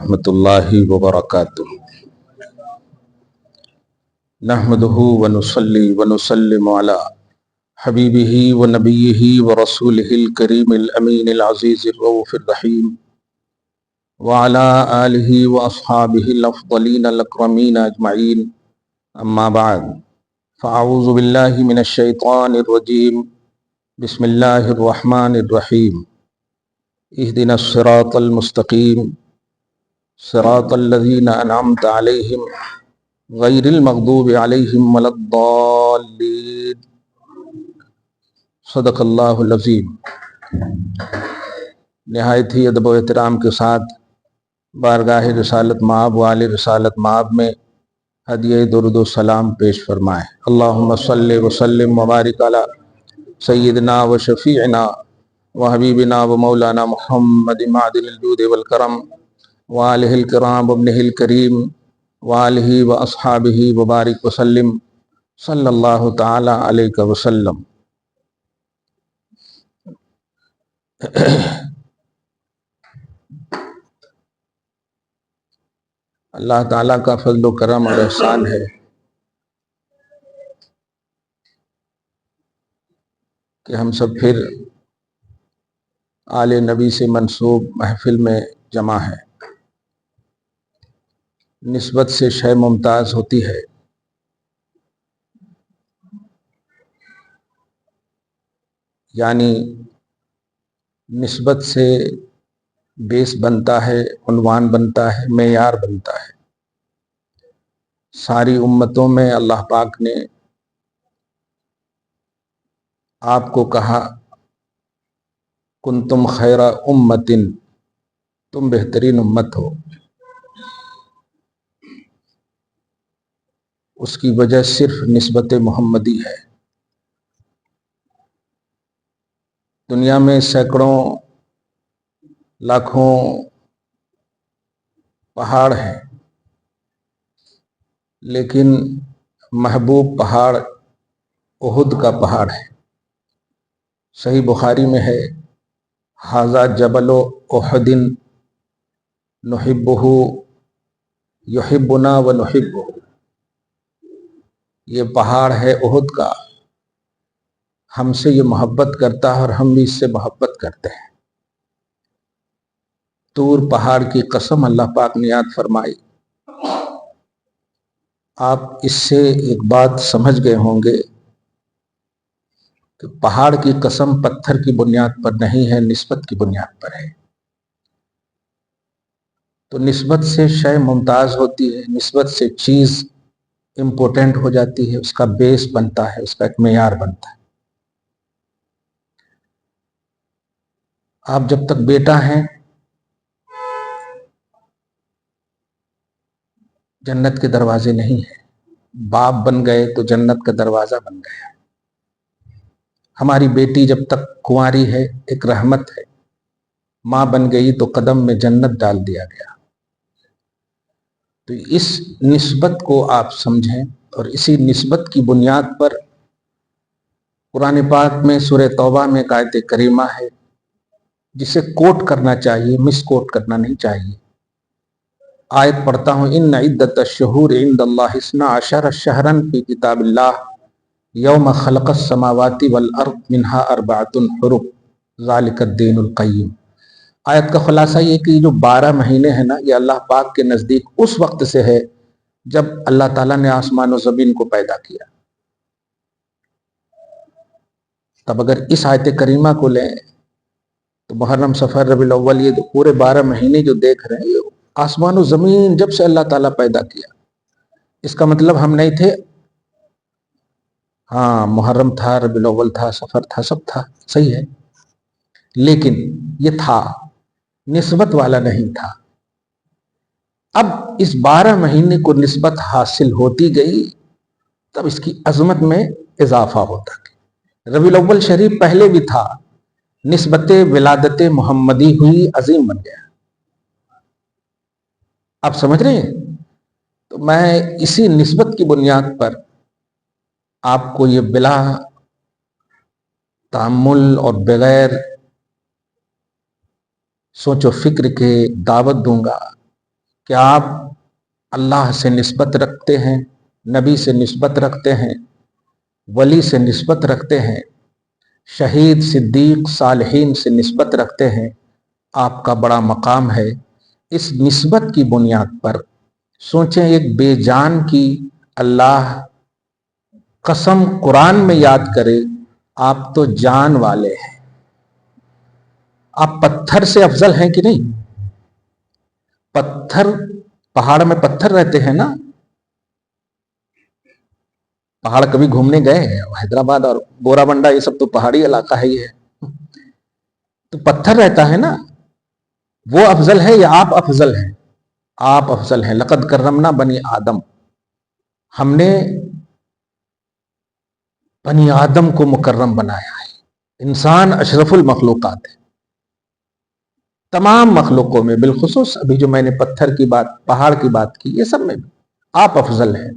ورحمۃ اللہ وبرکاتہ۔ نحمدہ ونصلی ونسلم علی حبیبہ ونبیہ ورسولہ الکریم الامین العزیز الرؤوف الرحیم وعلی آلہ واصحابہ الافضلین الاکرمین اجمعین، اما بعد فاعوذ باللہ من الشیطان الرجیم، بسم اللہ الرحمن الرحیم۔ اہدنا الصراط المستقیم صراط الذین انعمت علیہم غیر المغضوب علیہم ولا الضالین۔ صدق اللہ العظیم۔ نہایت ہی ادب و احترام کے ساتھ بارگاہ رسالت مآب وآل رسالت مآب میں ہدیہ درود و سلام پیش فرمائیں۔ اللہم صلی وسلم وبارک علی سیدنا و شفیعنا و حبیبنا و مولانا محمد معدن الجود والکرم وآلہ الکرام وابنہ الکریم وآلہ و اصحابہ وبارک وسلم صلی اللہ تعالی علیہ وسلم۔ اللہ تعالیٰ کا فضل و کرم اور احسان ہے کہ ہم سب پھر آل نبی سے منسوب محفل میں جمع ہیں۔ نسبت سے شے ممتاز ہوتی ہے، یعنی نسبت سے بیس بنتا ہے، عنوان بنتا ہے، معیار بنتا ہے۔ ساری امتوں میں اللہ پاک نے آپ کو کہا کنتم خیر امت، تم بہترین امت ہو۔ اس کی وجہ صرف نسبت محمدی ہے۔ دنیا میں سینکڑوں لاکھوں پہاڑ ہیں، لیکن محبوب پہاڑ احد کا پہاڑ ہے۔ صحیح بخاری میں ہے، ھذا جبل احد نحبہ یحبنا ونحبہ۔ یہ پہاڑ ہے احد کا، ہم سے یہ محبت کرتا ہے اور ہم بھی اس سے محبت کرتے ہیں۔ طور پہاڑ کی قسم اللہ پاک نے یاد فرمائی۔ آپ اس سے ایک بات سمجھ گئے ہوں گے کہ پہاڑ کی قسم پتھر کی بنیاد پر نہیں ہے، نسبت کی بنیاد پر ہے۔ تو نسبت سے شے ممتاز ہوتی ہے، نسبت سے چیز امپورٹنٹ ہو جاتی ہے، اس کا بیس بنتا ہے، اس کا ایک معیار بنتا ہے۔ آپ جب تک بیٹا ہیں، جنت کے دروازے نہیں ہیں۔ باپ بن گئے تو جنت کا دروازہ بن گیا۔ ہماری بیٹی جب تک کنواری ہے ایک رحمت ہے، ماں بن گئی تو قدم میں جنت ڈال دیا گیا۔ تو اس نسبت کو آپ سمجھیں، اور اسی نسبت کی بنیاد پر قرآن پاک میں سورہ توبہ میں ایک آیت کریمہ ہے جسے کوٹ کرنا چاہیے، مس کوٹ کرنا نہیں چاہیے۔ آیت پڑھتا ہوں، ان عدت الشہور عند اللہ 12 شہرا فی کتاب اللہ یوم خلق السماوات والارض منہا 4 حرم ذالک الدین القیم۔ آیت کا خلاصہ یہ کہ جو 12 مہینے ہیں نا، یہ اللہ پاک کے نزدیک اس وقت سے ہے جب اللہ تعالیٰ نے آسمان و زمین کو پیدا کیا۔ تب اگر اس آیت کریمہ کو لیں تو محرم، صفر، ربیع الاول، یہ پورے 12 مہینے جو دیکھ رہے ہیں، یہ آسمان و زمین جب سے اللہ تعالیٰ پیدا کیا۔ اس کا مطلب ہم نہیں تھے، ہاں محرم تھا، ربیع الاول تھا، صفر تھا، سب تھا، صحیح ہے، لیکن یہ تھا، نسبت والا نہیں تھا۔ اب اس 12 مہینے کو نسبت حاصل ہوتی گئی، تب اس کی عظمت میں اضافہ ہوتا گیا۔ ربیع الاول شریف پہلے بھی تھا، نسبت ولادت محمدی ہوئی، عظیم بن گیا۔ آپ سمجھ رہے ہیں؟ تو میں اسی نسبت کی بنیاد پر آپ کو یہ بلا تأمل اور بغیر سوچ و فکر کے دعوت دوں گا کہ آپ اللہ سے نسبت رکھتے ہیں, نبی سے نسبت رکھتے ہیں, ولی سے نسبت رکھتے ہیں, شہید صدیق صالحین سے نسبت رکھتے ہیں, آپ کا بڑا مقام ہے. اس نسبت کی بنیاد پر سوچیں, ایک بے جان کی اللہ قسم قرآن میں یاد کرے, آپ تو جان والے ہیں. آپ پتھر سے افضل ہیں کہ نہیں؟ پتھر, پہاڑ میں پتھر رہتے ہیں نا. پہاڑ کبھی گھومنے گئے ہیں؟ حیدرآباد اور بورا بنڈا یہ سب تو پہاڑی علاقہ ہے ہی ہے. تو پتھر رہتا ہے نا, وہ افضل ہے یا آپ افضل ہیں؟ آپ افضل ہیں. لقد کرمنا بنی آدم, ہم نے بنی آدم کو مکرم بنایا ہے. انسان اشرف المخلوقات ہے تمام مخلوقوں میں, بالخصوص ابھی جو میں نے پتھر کی بات, پہاڑ کی بات کی, یہ سب میں بھی آپ افضل ہیں.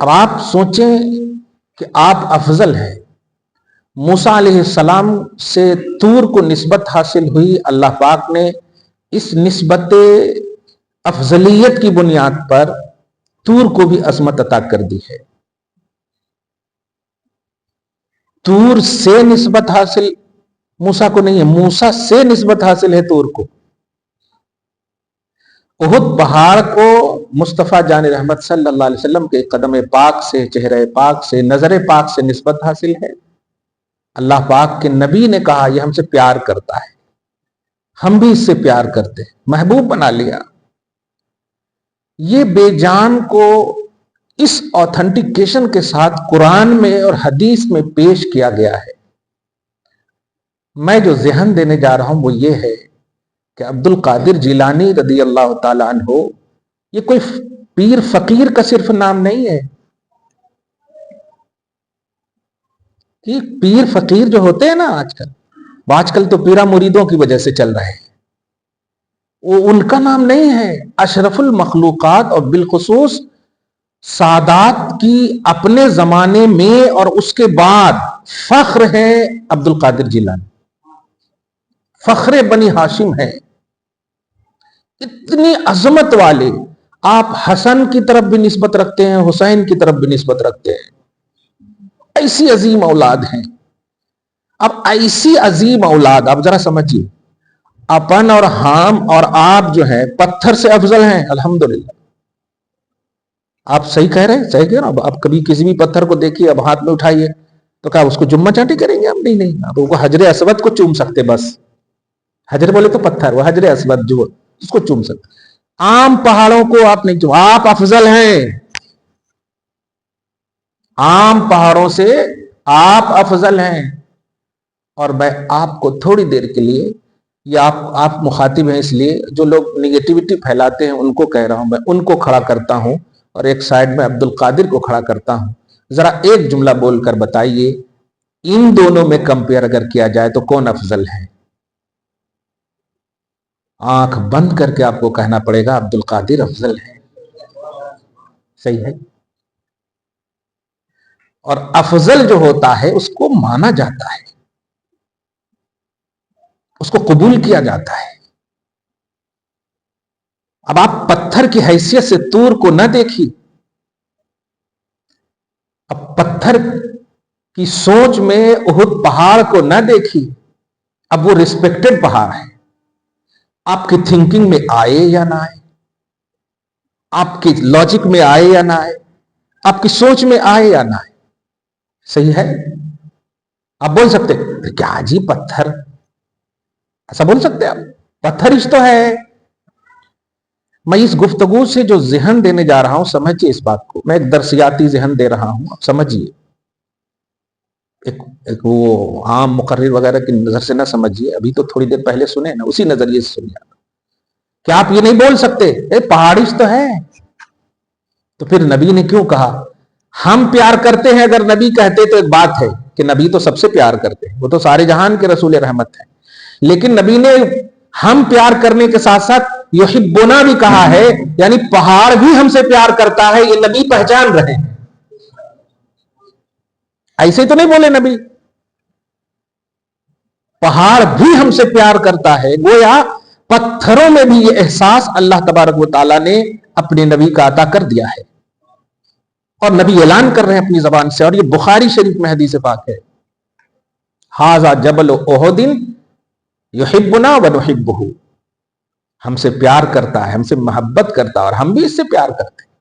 اب آپ سوچیں کہ آپ افضل ہیں. موسیٰ علیہ السلام سے طور کو نسبت حاصل ہوئی, اللہ پاک نے اس نسبت افضلیت کی بنیاد پر طور کو بھی عظمت عطا کر دی ہے. طور سے نسبت حاصل موسیٰ کو نہیں ہے, موسیٰ سے نسبت حاصل ہے طور کو. احد پہاڑ کو مصطفیٰ جان رحمت صلی اللہ علیہ وسلم کے قدم پاک سے, چہرہ پاک سے, نظر پاک سے نسبت حاصل ہے. اللہ پاک کے نبی نے کہا یہ ہم سے پیار کرتا ہے, ہم بھی اس سے پیار کرتے ہیں, محبوب بنا لیا. یہ بے جان کو اس آتھنٹیکیشن کے ساتھ قرآن میں اور حدیث میں پیش کیا گیا ہے. میں جو ذہن دینے جا رہا ہوں وہ یہ ہے کہ عبد القادر جیلانی رضی اللہ تعالی عنہ یہ کوئی پیر فقیر کا صرف نام نہیں ہے. کہ پیر فقیر جو ہوتے ہیں نا آج کل تو پیرا مریدوں کی وجہ سے چل رہے ہیں, وہ ان کا نام نہیں ہے. اشرف المخلوقات اور بالخصوص سادات کی اپنے زمانے میں اور اس کے بعد فخر ہے عبد القادر جیلانی, فخر بنی ہاشم ہے. اتنی عظمت والے. آپ حسن کی طرف بھی نسبت رکھتے ہیں, حسین کی طرف بھی نسبت رکھتے ہیں. ایسی عظیم اولاد ہیں. اب ایسی عظیم اولاد, آپ ذرا سمجھیے, اپن اور ہم اور آپ جو ہیں پتھر سے افضل ہیں الحمدللہ. آپ صحیح کہہ رہے ہیں, صحیح کہہ رہے ہیں. آپ کبھی کسی بھی پتھر کو دیکھیے, اب ہاتھ میں اٹھائیے تو کیا اس کو جمعہ چانٹی کریں گے ہم؟ نہیں, آپ وہ حجر اسود کو چوم سکتے, بس حجر بولے تو پتھر, وہ حجر اسود جو اس کو چوم سکتے. عام پہاڑوں کو آپ نہیں چوم. آپ افضل ہیں, عام پہاڑوں سے آپ افضل ہیں. اور میں آپ کو تھوڑی دیر کے لیے, یا آپ مخاطب ہیں اس لیے, جو لوگ نیگیٹیوٹی پھیلاتے ہیں ان کو کہہ رہا ہوں, میں ان کو کھڑا کرتا ہوں اور ایک سائڈ میں عبد القادر کو کھڑا کرتا ہوں. ذرا ایک جملہ بول کر بتائیے, ان دونوں میں کمپیئر اگر کیا جائے تو کون افضل ہے؟ آنکھ بند کر کے آپ کو کہنا پڑے گا عبد القادر افضل ہے. صحیح ہے. اور افضل جو ہوتا ہے اس کو مانا جاتا ہے, اس کو قبول کیا جاتا ہے. اب آپ پتھر کی حیثیت سے طور کو نہ دیکھیے, اب پتھر کی سوچ میں احد پہاڑ کو نہ دیکھیے. اب وہ ریسپیکٹڈ پہاڑ ہے. آپ کی تھنکنگ میں آئے یا نہ آئے, آپ کی لاجک میں آئے یا نہ آئے, آپ کی سوچ میں آئے یا نہ آئے. صحیح ہے. آپ بول سکتے کیا جی پتھر, ایسا بول سکتے آپ؟ پتھر ہی تو ہے. میں اس گفتگو سے جو ذہن دینے جا رہا ہوں سمجھیے اس بات کو, میں ایک درسیاتی ذہن دے رہا ہوں, آپ سمجھیے. ایک وہ عام مقرر وغیرہ کی نظر سے نہ سمجھیے, ابھی تو تھوڑی دیر پہلے سنے نا, اسی نظریے سے سنیے. کیا آپ یہ نہیں بول سکتے پہاڑش تو ہے؟ تو پھر نبی نے کیوں کہا ہم پیار کرتے ہیں؟ اگر نبی کہتے تو ایک بات ہے کہ نبی تو سب سے پیار کرتے ہیں, وہ تو سارے جہان کے رسول رحمت ہیں. لیکن نبی نے ہم پیار کرنے کے ساتھ ساتھ یحبنا بھی کہا ہے, یعنی پہاڑ بھی ہم سے پیار کرتا ہے, یہ نبی پہچان رہے ہیں. ایسے تو نہیں بولے نبی, پہاڑ بھی ہم سے پیار کرتا ہے. گویا पत्थरों में भी ये एहसास अल्लाह तबारक व तआला ने अपने नबी का अता कर दिया है, और नबी ऐलान कर रहे हैं अपनी जबान से, और ये बुखारी शरीफ में हदीस पाक है, हाजा जबल ओहदिन युहिब्बुना व नुहिब्बुहु, हमसे प्यार करता है, हमसे मोहब्बत करता है, और हम भी इससे प्यार करते हैं।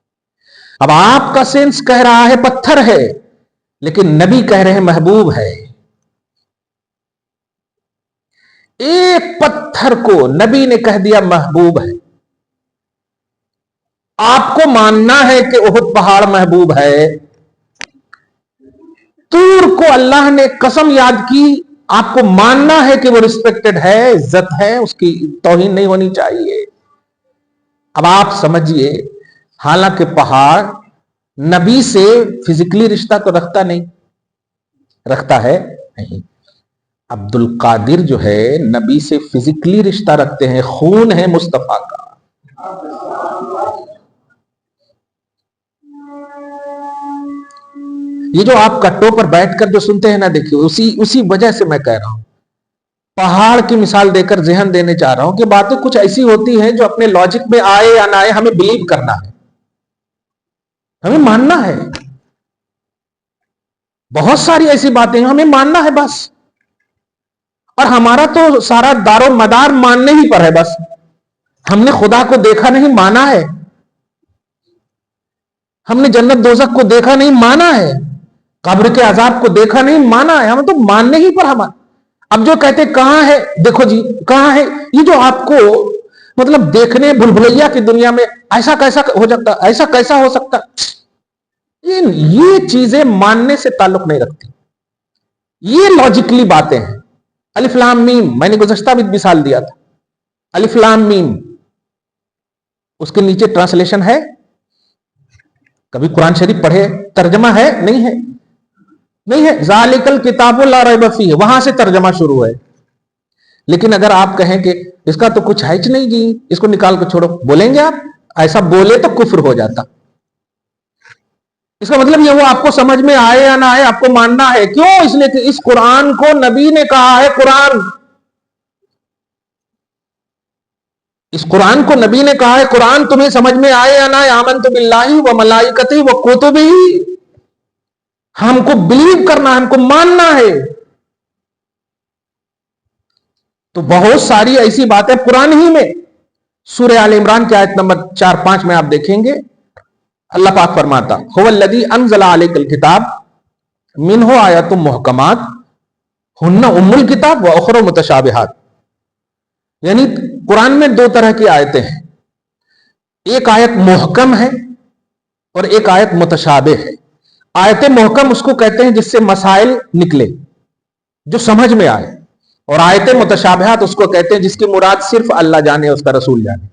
अब आपका सेंस कह रहा है पत्थर है, लेकिन नबी कह रहे हैं महबूब है। एक पत्थर को नबी ने कह दिया महबूब है। आपको मानना है कि उहुद पहाड़ महबूब है, तूर को अल्लाह ने कसम याद की, आपको मानना है कि वो रिस्पेक्टेड है, इज्जत है, उसकी तौहीन नहीं होनी चाहिए। अब आप समझिए, हालांकि पहाड़ नबी से फिजिकली रिश्ता तो रखता नहीं, रखता है नहीं। अब्दुल कादिर जो है नबी से फिजिकली रिश्ता रखते हैं, खून है मुस्तफा का। ये जो आप कट्टों पर बैठकर जो सुनते हैं ना, देखिए उसी वजह से मैं कह रहा हूं, पहाड़ की मिसाल देकर जहन देने चाह रहा हूं कि बातें कुछ ऐसी होती हैं जो अपने लॉजिक में आए या ना आए, हमें बिलीव करना है, हमें मानना है। बहुत सारी ऐसी बातें हैं हमें मानना है बस, और हमारा तो सारा दारो मदार मानने ही पर है बस। हमने खुदा को देखा नहीं, माना है। हमने जन्नत दोज़ख को देखा नहीं, माना है। कब्र के अजाब को देखा नहीं, माना है। हम तो मानने ही पर हमारा। अब जो कहते कहां है, देखो जी कहां है, ये जो आपको मतलब देखने भुलभुलैया की दुनिया में ऐसा कैसा हो सकता, ऐसा कैसा हो सकता, ये चीजें मानने से ताल्लुक नहीं रखती, ये लॉजिकली बातें हैं। अलिफ लाम मीम, मैंने गुज़श्ता भी मिसाल दिया था, अलिफ लाम मीम, उसके नीचे ट्रांसलेशन है? कभी कुरान शरीफ पढ़े, तर्जमा है? नहीं है, नहीं है। ज़ालिकल किताबु ला रैब फीह, वहां से तर्जमा शुरू है। लेकिन अगर आप कहें कि इसका तो कुछ है नहीं जी, इसको निकाल कर छोड़ो, बोलेंगे आप? ऐसा बोले तो कुफ्र हो जाता। इसका मतलब ये वो आपको समझ में आए या ना आए, आपको मानना है। क्यों? इसलिए कि इस कुरान को नबी ने कहा है। इस कुरान को नबी ने कहा है। कुरान तुम्हें समझ में आए या ना आए, आमनतु बिल्लाहि व मलाइकतिही व कुतुबिही, हमको बिलीव करना है, हमको मानना है। तो बहुत सारी ऐसी बातें कुरान ही में, सूरह आल इमरान की आयत नंबर 4-5 में आप देखेंगे, अल्लाह पाक फरमाता, हुवल्लज़ी अंज़ला अलैकल किताब मिन्हु आयतुम मुहकमात हुन्ना उम्मुल किताब व उखरा मुतशाबिहात। यानी कुरान में दो तरह की आयतें हैं, एक आयत मुहकम है और एक आयत मुतशाबिह है। आयत मुहकम उसको कहते हैं जिससे मसाइल निकले, जो समझ में आए, और आयत मुतशाबिहात उसको कहते हैं जिसकी मुराद सिर्फ अल्लाह जाने, उसका रसूल जाने।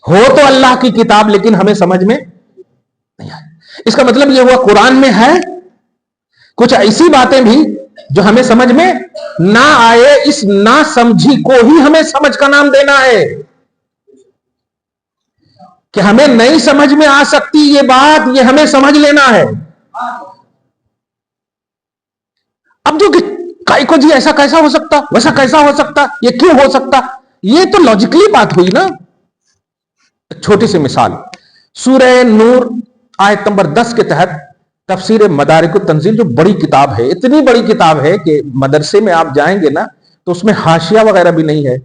हो तो अल्लाह की किताब लेकिन हमें समझ में नहीं आए। इसका मतलब यह हुआ कुरान में है कुछ ऐसी बातें भी जो हमें समझ में ना आए। इस ना समझी को ही हमें समझ का नाम देना है, कि हमें नहीं समझ में आ सकती ये बात, ये हमें समझ लेना है। अब जो काई को जी ऐसा कैसा हो सकता, वैसा कैसा हो सकता, ये क्यों हो सकता, ये तो लॉजिकली बात हुई ना। एक छोटी सी मिसाल, सूरह नूर आयत नंबर 10 के तहत तफसीर मदारिकुत तंजील, जो बड़ी किताब है, इतनी बड़ी किताब है कि मदरसे में आप जाएंगे ना तो उसमें हाशिया वगैरह भी नहीं है,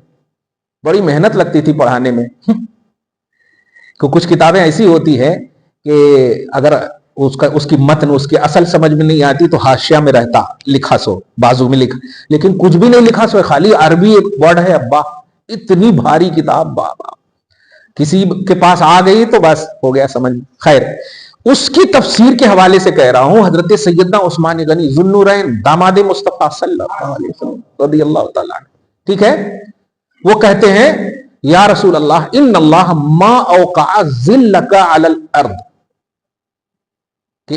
बड़ी मेहनत लगती थी पढ़ाने में। तो कुछ किताबें ऐसी होती है कि अगर उसकी मतन, उसकी असल समझ में नहीं आती तो हाशिया में रहता, लिखा सो बाजू में लिखा, लेकिन कुछ भी नहीं लिखा सो, खाली अरबी एक वर्ड है। अब्बा इतनी भारी किताब, बाबा किसी के पास आ गई तो बस हो गया समझ। खैर, उसकी तफसीर के हवाले से कह रहा हूं, हजरत सैयदना उस्मान गनी ज़ुन्नूरैन दामादे मुस्तफा सल्लल्लाहु अलैहि वसल्लम रज़ियल्लाहु तआला, ठीक है, वो कहते हैं, या रसूल अल्लाह इन्नल्लाह मा औक़अ ज़िल्लका अलल अर्द, कि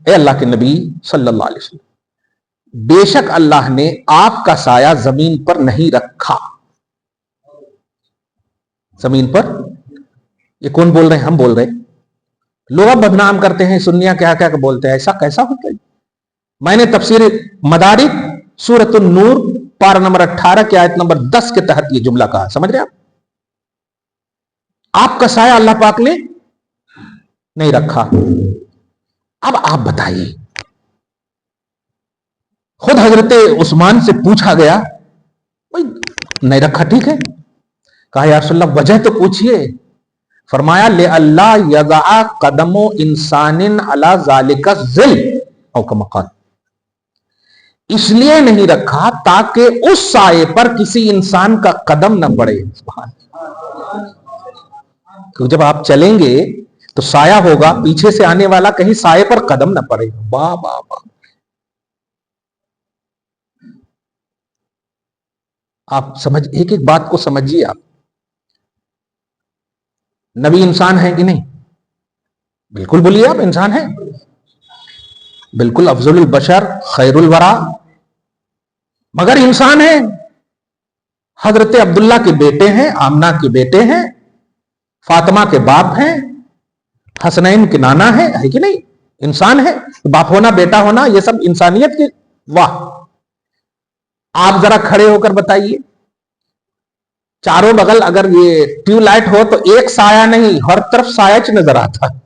ए अल्लाह के नबी सल्लल्लाहु अलैहि वसल्लम, बेशक अल्लाह ने आपका साया जमीन पर नहीं रखा। जमीन पर, ये कौन बोल रहे हैं? हम बोल रहे हैं। लोग अब बदनाम करते हैं, सुन्नियां क्या क्या बोलते हैं, ऐसा कैसा होता है। मैंने तफसीर मदारिक सूरत नूर पारा नंबर 18 की आयत नंबर 10 के तहत ये जुमला कहा। समझ रहे आप? आपका साया अल्लाह पाक ने नहीं रखा। अब आप बताइए, खुद हजरत उस्मान से पूछा गया, भाई नहीं रखा ठीक है, कहा या रसूलल्लाह वजह तो पूछिए। फरमाया ले अल्लाह यज़ा कदमो इंसानिन अला ज़ालिका ज़िल औ कमा क़ाल, इसलिए नहीं रखा ताकि उस साये पर किसी इंसान का कदम न पड़े। क्योंकि जब आप चलेंगे तो साया होगा, पीछे से आने वाला कहीं साये पर कदम न पड़े। वाह वाह वाह! आप समझ, एक एक बात को समझिए आप। नबी इंसान है कि नहीं? बिल्कुल बोलिए आप, इंसान है बिल्कुल, अफजलुल बशर खैरुल वरा, मगर इंसान है। हजरत अब्दुल्ला के बेटे हैं, आमना के बेटे हैं, फातिमा के बाप हैं, हसनैन के नाना है कि नहीं? इंसान है। बाप होना, बेटा होना, ये सब इंसानियत की। वाह! आप जरा खड़े होकर बताइए, चारों बगल अगर ये ट्यूबलाइट हो तो एक साया नहीं, हर तरफ साया नजर आता।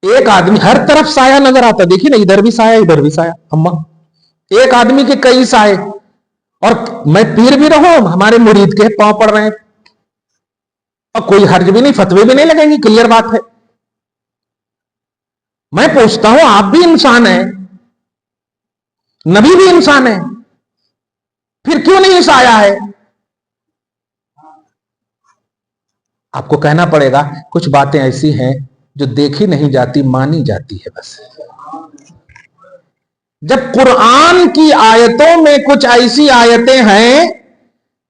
एक आदमी हर तरफ साया नजर आता। देखिए ना, इधर भी साया, इधर भी साया। अम्मा, एक आदमी के कई साए। और मैं पीर भी रहूं, हमारे मुरीद के पांव पड़ रहे हैं, और कोई हर्ज भी नहीं, फतवे भी नहीं लगेंगे, क्लियर बात है। मैं पूछता हूं, आप भी इंसान हैं, नबी भी इंसान है, फिर क्यों नहीं साया है? आपको कहना पड़ेगा कुछ बातें ऐसी हैं जो देखी नहीं जाती, मानी जाती है बस। जब कुरान की आयतों में कुछ ऐसी आयतें हैं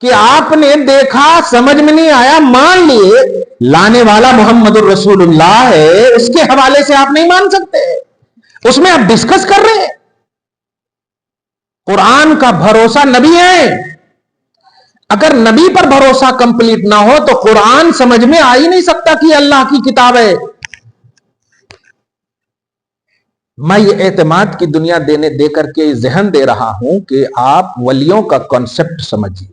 कि आपने देखा, समझ में नहीं आया, मान लिए, लाने वाला मोहम्मदुर रसूलुल्लाह है, उसके हवाले से आप नहीं मान सकते, उसमें आप डिस्कस कर रहे हैं। कुरान का भरोसा नबी है। अगर नबी पर भरोसा कंप्लीट ना हो तो कुरान समझ में आ ही नहीं सकता कि अल्लाह की किताब है। मैं ये एतमाद की दुनिया दे करके जहन दे रहा हूं कि आप वलियों का कॉन्सेप्ट समझिए।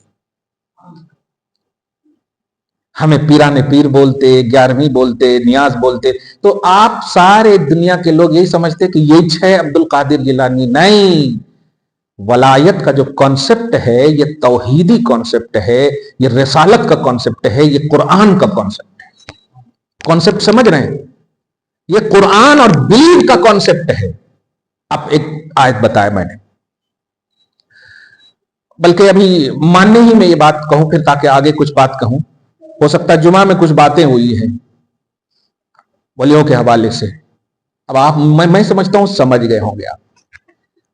हमें पीराने पीर बोलते, 11वीं बोलते, नियाज बोलते, तो आप सारे दुनिया के लोग यही समझते कि यही है अब्दुल कादिर जिलानी। नहीं, वलायत का जो कॉन्सेप्ट है ये तौहीदी कॉन्सेप्ट है, ये रिसालत का कॉन्सेप्ट है, ये कुरान का कॉन्सेप्ट है। कॉन्सेप्ट समझ रहे हैं? ये कुरान और बिलीव का कॉन्सेप्ट है। अब एक आयत बताया मैंने, बल्कि अभी मानने ही में ये बात कहूं फिर, ताकि आगे कुछ बात कहूं। हो सकता है जुमा में कुछ बातें हुई हैं वलियों के हवाले से, अब आप मैं समझता हूं समझ गए होंगे आप।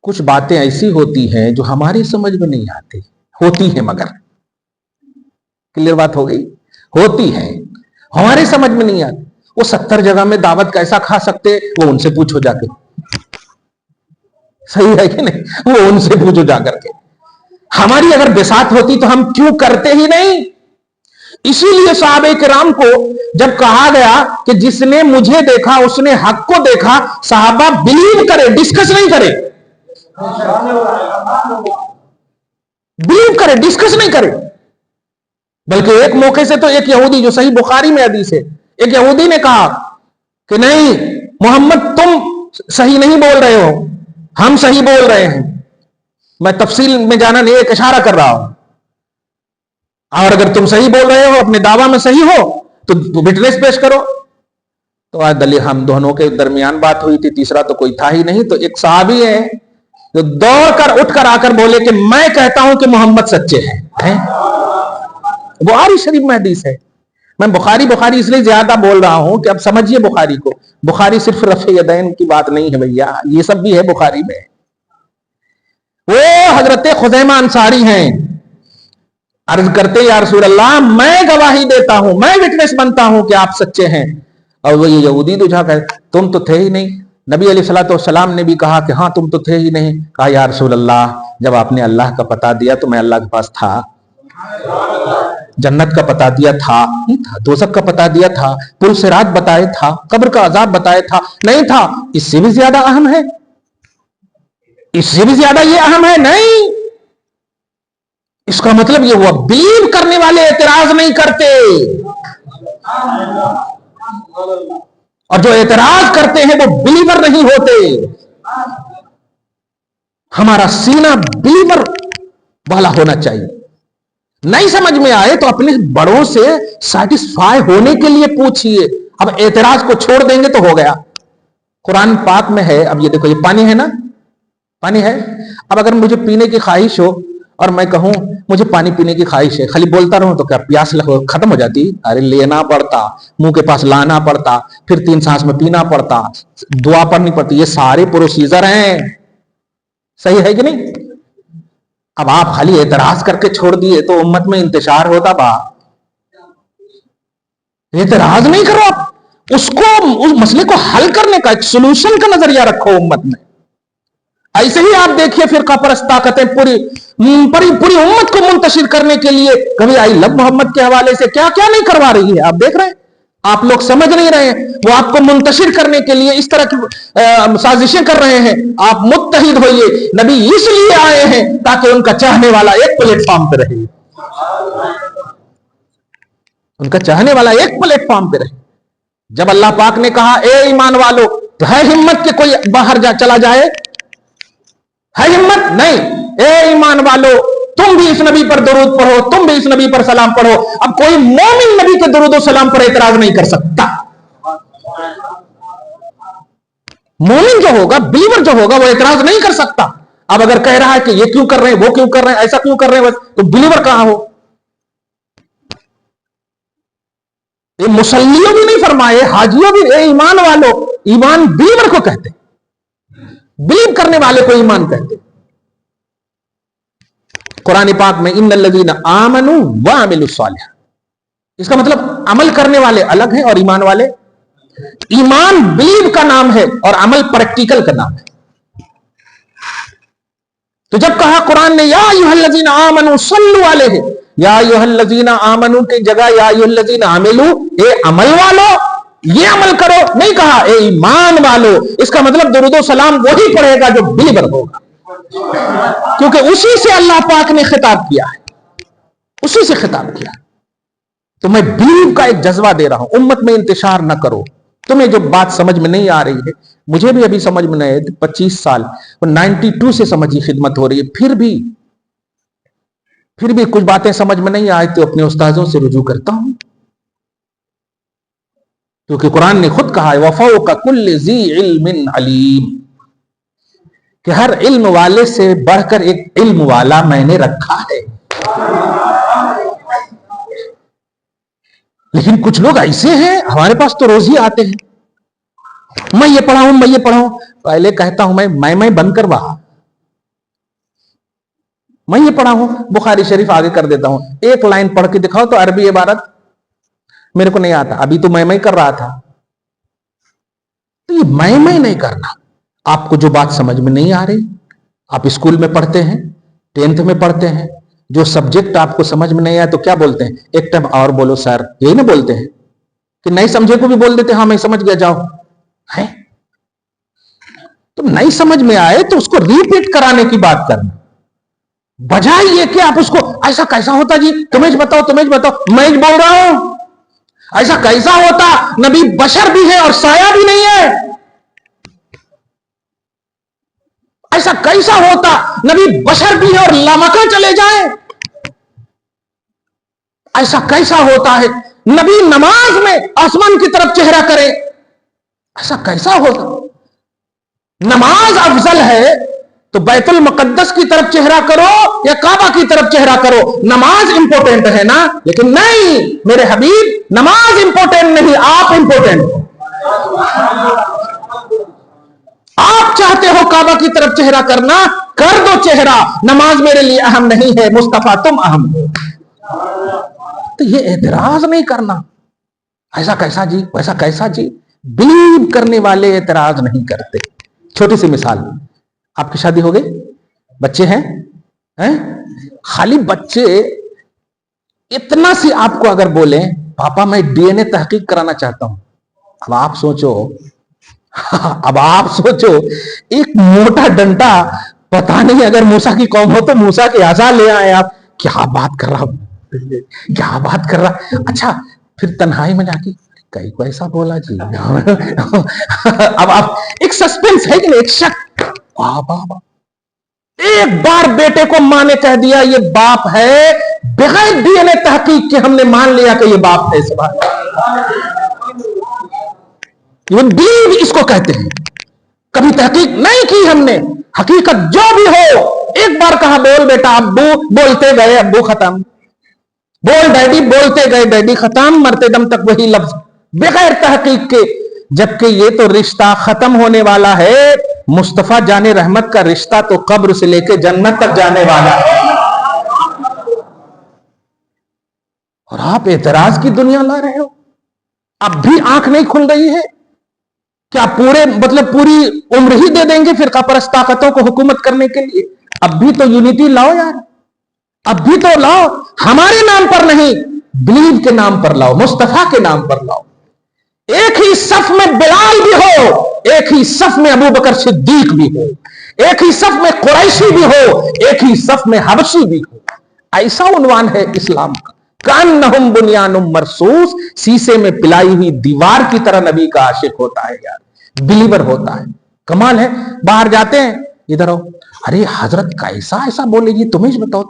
कुछ बातें ऐसी होती हैं जो हमारी समझ में नहीं आती, होती हैं मगर, क्लियर बात हो गई, होती है, हमारी समझ में नहीं आती। वो 70 जगह में दावत कैसा खा सकते, वो उनसे पूछो जाके। सही है कि नहीं? वो उनसे पूछो जाकर के। हमारी अगर बिसात होती तो हम क्यों करते ही नहीं? इसीलिए सहाबे किराम को जब कहा गया कि जिसने मुझे देखा उसने हक को देखा, सहाबा बिलीव करे, डिस्कस नहीं करे, बिलीव करे, डिस्कस नहीं करे। बल्कि एक मौके से तो एक यहूदी, जो सही बुखारी में हदीस है, एक यहूदी ने कहा कि नहीं मोहम्मद तुम सही नहीं बोल रहे हो, हम सही बोल रहे हैं। मैं तफसील में जाना नहीं, एक इशारा कर रहा हूं, और अगर तुम सही बोल रहे हो, अपने दावा में सही हो, तो विटनेस पेश करो। तो आज दलील हम दोनों के दरमियान बात हुई थी, तीसरा तो कोई था ही नहीं। तो एक साहबी है जो दौड़कर उठकर आकर बोले कि मैं कहता हूं कि मोहम्मद सच्चे हैं। बुखारी शरीफ में हदीस है। मैं बुखारी इसलिए ज्यादा बोल रहा हूं कि अब समझिए बुखारी को। बुखारी सिर्फ रफ़े यदैन की बात नहीं है भैया, ये सब भी है बुखारी में। वो हजरत खुज़ैमा अंसारी हैं, अर्ज करते या रसूल अल्लाह मैं गवाही देता हूं, मैं विटनेस बनता हूं कि आप सच्चे हैं। और वो ये यहूदी तुझा कहे तुम तो थे ही नहीं। नबी अलैहिस्सलाम ने भी कहा कि हाँ तुम तो थे ही नहीं। कहा या रसूल अल्लाह जब आपने अल्लाह का पता दिया तो मैं अल्लाह के पास था, जन्नत का पता दिया था नहीं था, दोज़ख का पता दिया था, पुल सिरात बताए था, कब्र का अजाब बताया था नहीं था। इससे भी ज्यादा अहम है, इससे भी ज्यादा ये अहम है नहीं। इसका मतलब ये हुआ बिलीव करने वाले एतराज नहीं करते, और जो एतराज करते हैं वो बिलीवर नहीं होते। हमारा सीना बिलीवर वाला होना चाहिए। नहीं समझ में आए तो अपने बड़ों से सैटिस्फाई होने के लिए पूछिए। अब एतराज को छोड़ देंगे तो हो गया। कुरान पाक में है, अब ये देखो, ये पानी है ना, पानी है। अब अगर मुझे पीने की ख्वाहिश हो और मैं कहूं मुझे पानी पीने की ख्वाहिश है, खाली बोलता रहूं तो क्या प्यास खत्म हो जाती? अरे लेना पड़ता, मुंह के पास लाना पड़ता, फिर 3 सांस में पीना पड़ता, दुआ पढ़नी पड़ती, ये सारे प्रोसीजर हैं। सही है कि नहीं? अब आप खाली एतराज करके छोड़ दिए तो उम्मत में इंतशार होता। बा एतराज नहीं करो, आप उसको, उस मसले को हल करने का एक सोल्यूशन का नजरिया रखो उम्मत में। ऐसे ही आप देखिए फिरका परस्त ताकतें पूरी उम्मत को मुंतशिर करने के लिए कभी आई लव मोहम्मद के हवाले से क्या क्या नहीं करवा रही है। आप देख रहे हैं, आप लोग समझ नहीं रहे हैं। वो आपको मुंतशिर करने के लिए इस तरह की साजिशें कर रहे हैं। आप मुत्तहिद होइए। नबी इसलिए आए हैं ताकि उनका चाहने वाला एक प्लेटफॉर्म पे रहे, उनका चाहने वाला एक प्लेटफॉर्म पे रहे। जब अल्लाह पाक ने कहा ए ईमान वालो, तो है हिम्मत के कोई बाहर चला जाए? है हिम्मत? नहीं। ए ईमान वालो, तुम भी इस नबी पर दरूद पढ़ो, तुम भी इस नबी पर सलाम पढ़ो। अब कोई मोमिन नबी के दरूद और सलाम पर एतराज नहीं कर सकता। मोमिन जो होगा, बिलीवर जो होगा, वो एतराज नहीं कर सकता। अब अगर कह रहा है कि ये क्यों कर रहे हैं, वो क्यों कर रहे हैं, ऐसा क्यों कर रहे हैं, तो बिलीवर कहां हो? ये मुसल्लियों भी नहीं फरमाए, हाजियों भी। ए ईमान वालो, ईमान बिलीवर को कहते, बिलीव करने वाले को ईमान कहते। कुरान पाक में इन्नल्लज़ीना आमनू व अमिलुस सालिहात, इसका मतलब अमल करने वाले अलग हैं और ईमान वाले। ईमान बिलीव का नाम है और अमल प्रैक्टिकल का नाम है। तो जब कहा कुरान ने या अय्युहल्लज़ीना आमनू सल्लु अलैहि, या अय्युहल्लज़ीना आमनू की जगह या अय्युहल्लज़ीना आमिलू, ए अमल वालो ये अमल करो, नहीं कहा ए ईमान वालो। इसका मतलब दुरूद सलाम वही पढ़ेगा जो बिलीवर होगा, क्योंकि उसी से अल्लाह पाक ने खिताब किया है, उसी से खिताब किया। तो मैं बिलीव का एक जज्बा दे रहा हूं, उम्मत में इंतशार ना करो। तुम्हें जो बात समझ में नहीं आ रही है, मुझे भी अभी समझ में नहीं है, 25 साल 92 से समझ की खिदमत हो रही है, फिर भी कुछ बातें समझ में नहीं आई तो अपने उस्तादों से रुजू करता हूं, क्योंकि कुरान ने खुद कहा है वफौका कुल्लि ज़ी इल्मिन अलीम, कि हर इल्म वाले से बढ़कर एक इल्म वाला मैंने रखा है। लेकिन कुछ लोग ऐसे हैं, हमारे पास तो रोज ही आते हैं, मैं ये पढ़ाऊं, मैं ये पढ़ाऊं। पहले कहता हूं मैं बंद करवा, मैं ये पढ़ा हूं, बुखारी शरीफ आगे कर देता हूं, एक लाइन पढ़ के दिखाओ तो अरबी इबारत मेरे को नहीं आता। अभी तो मैं कर रहा था। तो ये मैं नहीं करना। आपको जो बात समझ में नहीं आ रही, आप स्कूल में पढ़ते हैं, 10th में पढ़ते हैं, जो सब्जेक्ट आपको समझ में नहीं आया तो क्या बोलते हैं? एक टाइम और बोलो सर, यही ना बोलते हैं? कि नहीं समझे को भी बोल देते हाँ मैं समझ गया, जाओ। है तो नहीं समझ में आए तो उसको रिपीट कराने की बात करना, बजाय ये कि आप उसको ऐसा कैसा होता जी, तुम्हें बताओ, मैं बोल रहा हूं ऐसा कैसा होता? नबी बशर भी है और साया भी नहीं है। ऐसा कैसा होता नबी बशर भी है और लामका चले जाए? ऐसा कैसा होता है नबी नमाज में आसमान की तरफ चेहरा करे? ऐसा कैसा होता? नमाज अफजल है तो बैतुल मुकद्दस की तरफ चेहरा करो या काबा की तरफ चेहरा करो, नमाज इंपॉर्टेंट है ना। लेकिन नहीं मेरे हबीब, नमाज इंपॉर्टेंट नहीं, आप इंपॉर्टेंट हो। आप चाहते हो काबा की तरफ चेहरा करना, कर दो चेहरा, नमाज मेरे लिए अहम नहीं है, मुस्तफा तुम अहम हो। तो ये एतराज नहीं करना, ऐसा कैसा जी, वैसा कैसा जी। बिलीव करने वाले एतराज नहीं करते। छोटी सी मिसाल, आपकी शादी हो गई, बच्चे हैं? खाली बच्चे इतना सी आपको अगर बोले पापा मैं डीएनए तहकीक कराना चाहता हूं, अब आप सोचो एक मोटा डंडा, पता नहीं अगर मूसा की कौम हो तो मूसा के आजा ले आए आप, کیا بات کر رہا کیا بات کر رہا. اچھا پھر تنہائی میں جا کے کئی کو ایسا بولا جی. اب آپ ایک سسپینس ہے کہ نہیں, ایک شک. ایک بار بیٹے کو ماں نے کہہ دیا یہ باپ ہے, بغیر ڈی این اے تحقیق کے ہم نے مان لیا کہ یہ باپ ہے. سبحان اللہ, اس کو کہتے ہیں. کبھی تحقیق نہیں کی ہم نے, حقیقت جو بھی ہو, ایک بار کہا بول بیٹا ابو, بولتے گئے ابو ختم, بول ڈیڈی, بولتے گئے ڈیڈی ختم, مرتے دم تک وہی لفظ بغیر تحقیق کے. جبکہ یہ تو رشتہ ختم ہونے والا ہے. مصطفیٰ جان رحمت کا رشتہ تو قبر سے لے کے جنت تک جانے والا ہے. اور آپ اعتراض کی دنیا لا رہے ہو. اب بھی آنکھ نہیں کھل رہی ہے کیا؟ پوری عمر ہی دے دیں گے فرقہ پرست طاقتوں کو حکومت کرنے کے لیے؟ اب بھی تو یونٹی لاؤ یار, اب بھی تو لاؤ. ہمارے نام پر نہیں, بلیو کے نام پر لاؤ, مصطفیٰ کے نام پر لاؤ. ایک ہی صف میں بلال بھی ہو, ایک ہی صف میں ابو بکر صدیق بھی ہو, ایک ہی صف میں قریشی بھی ہو, ایک ہی صف میں حبشی بھی ہو. ایسا عنوان ہے اسلام کا. کانہم بنیان مرصوص, شیشے میں پلائی ہوئی دیوار کی طرح نبی کا عاشق ہوتا ہے یار, بلیور ہوتا ہے. کمال ہے. باہر جاتے ہیں, ادھر ہو, ارے حضرت کیسا ایسا بولے گی, تمہیں بتاؤ.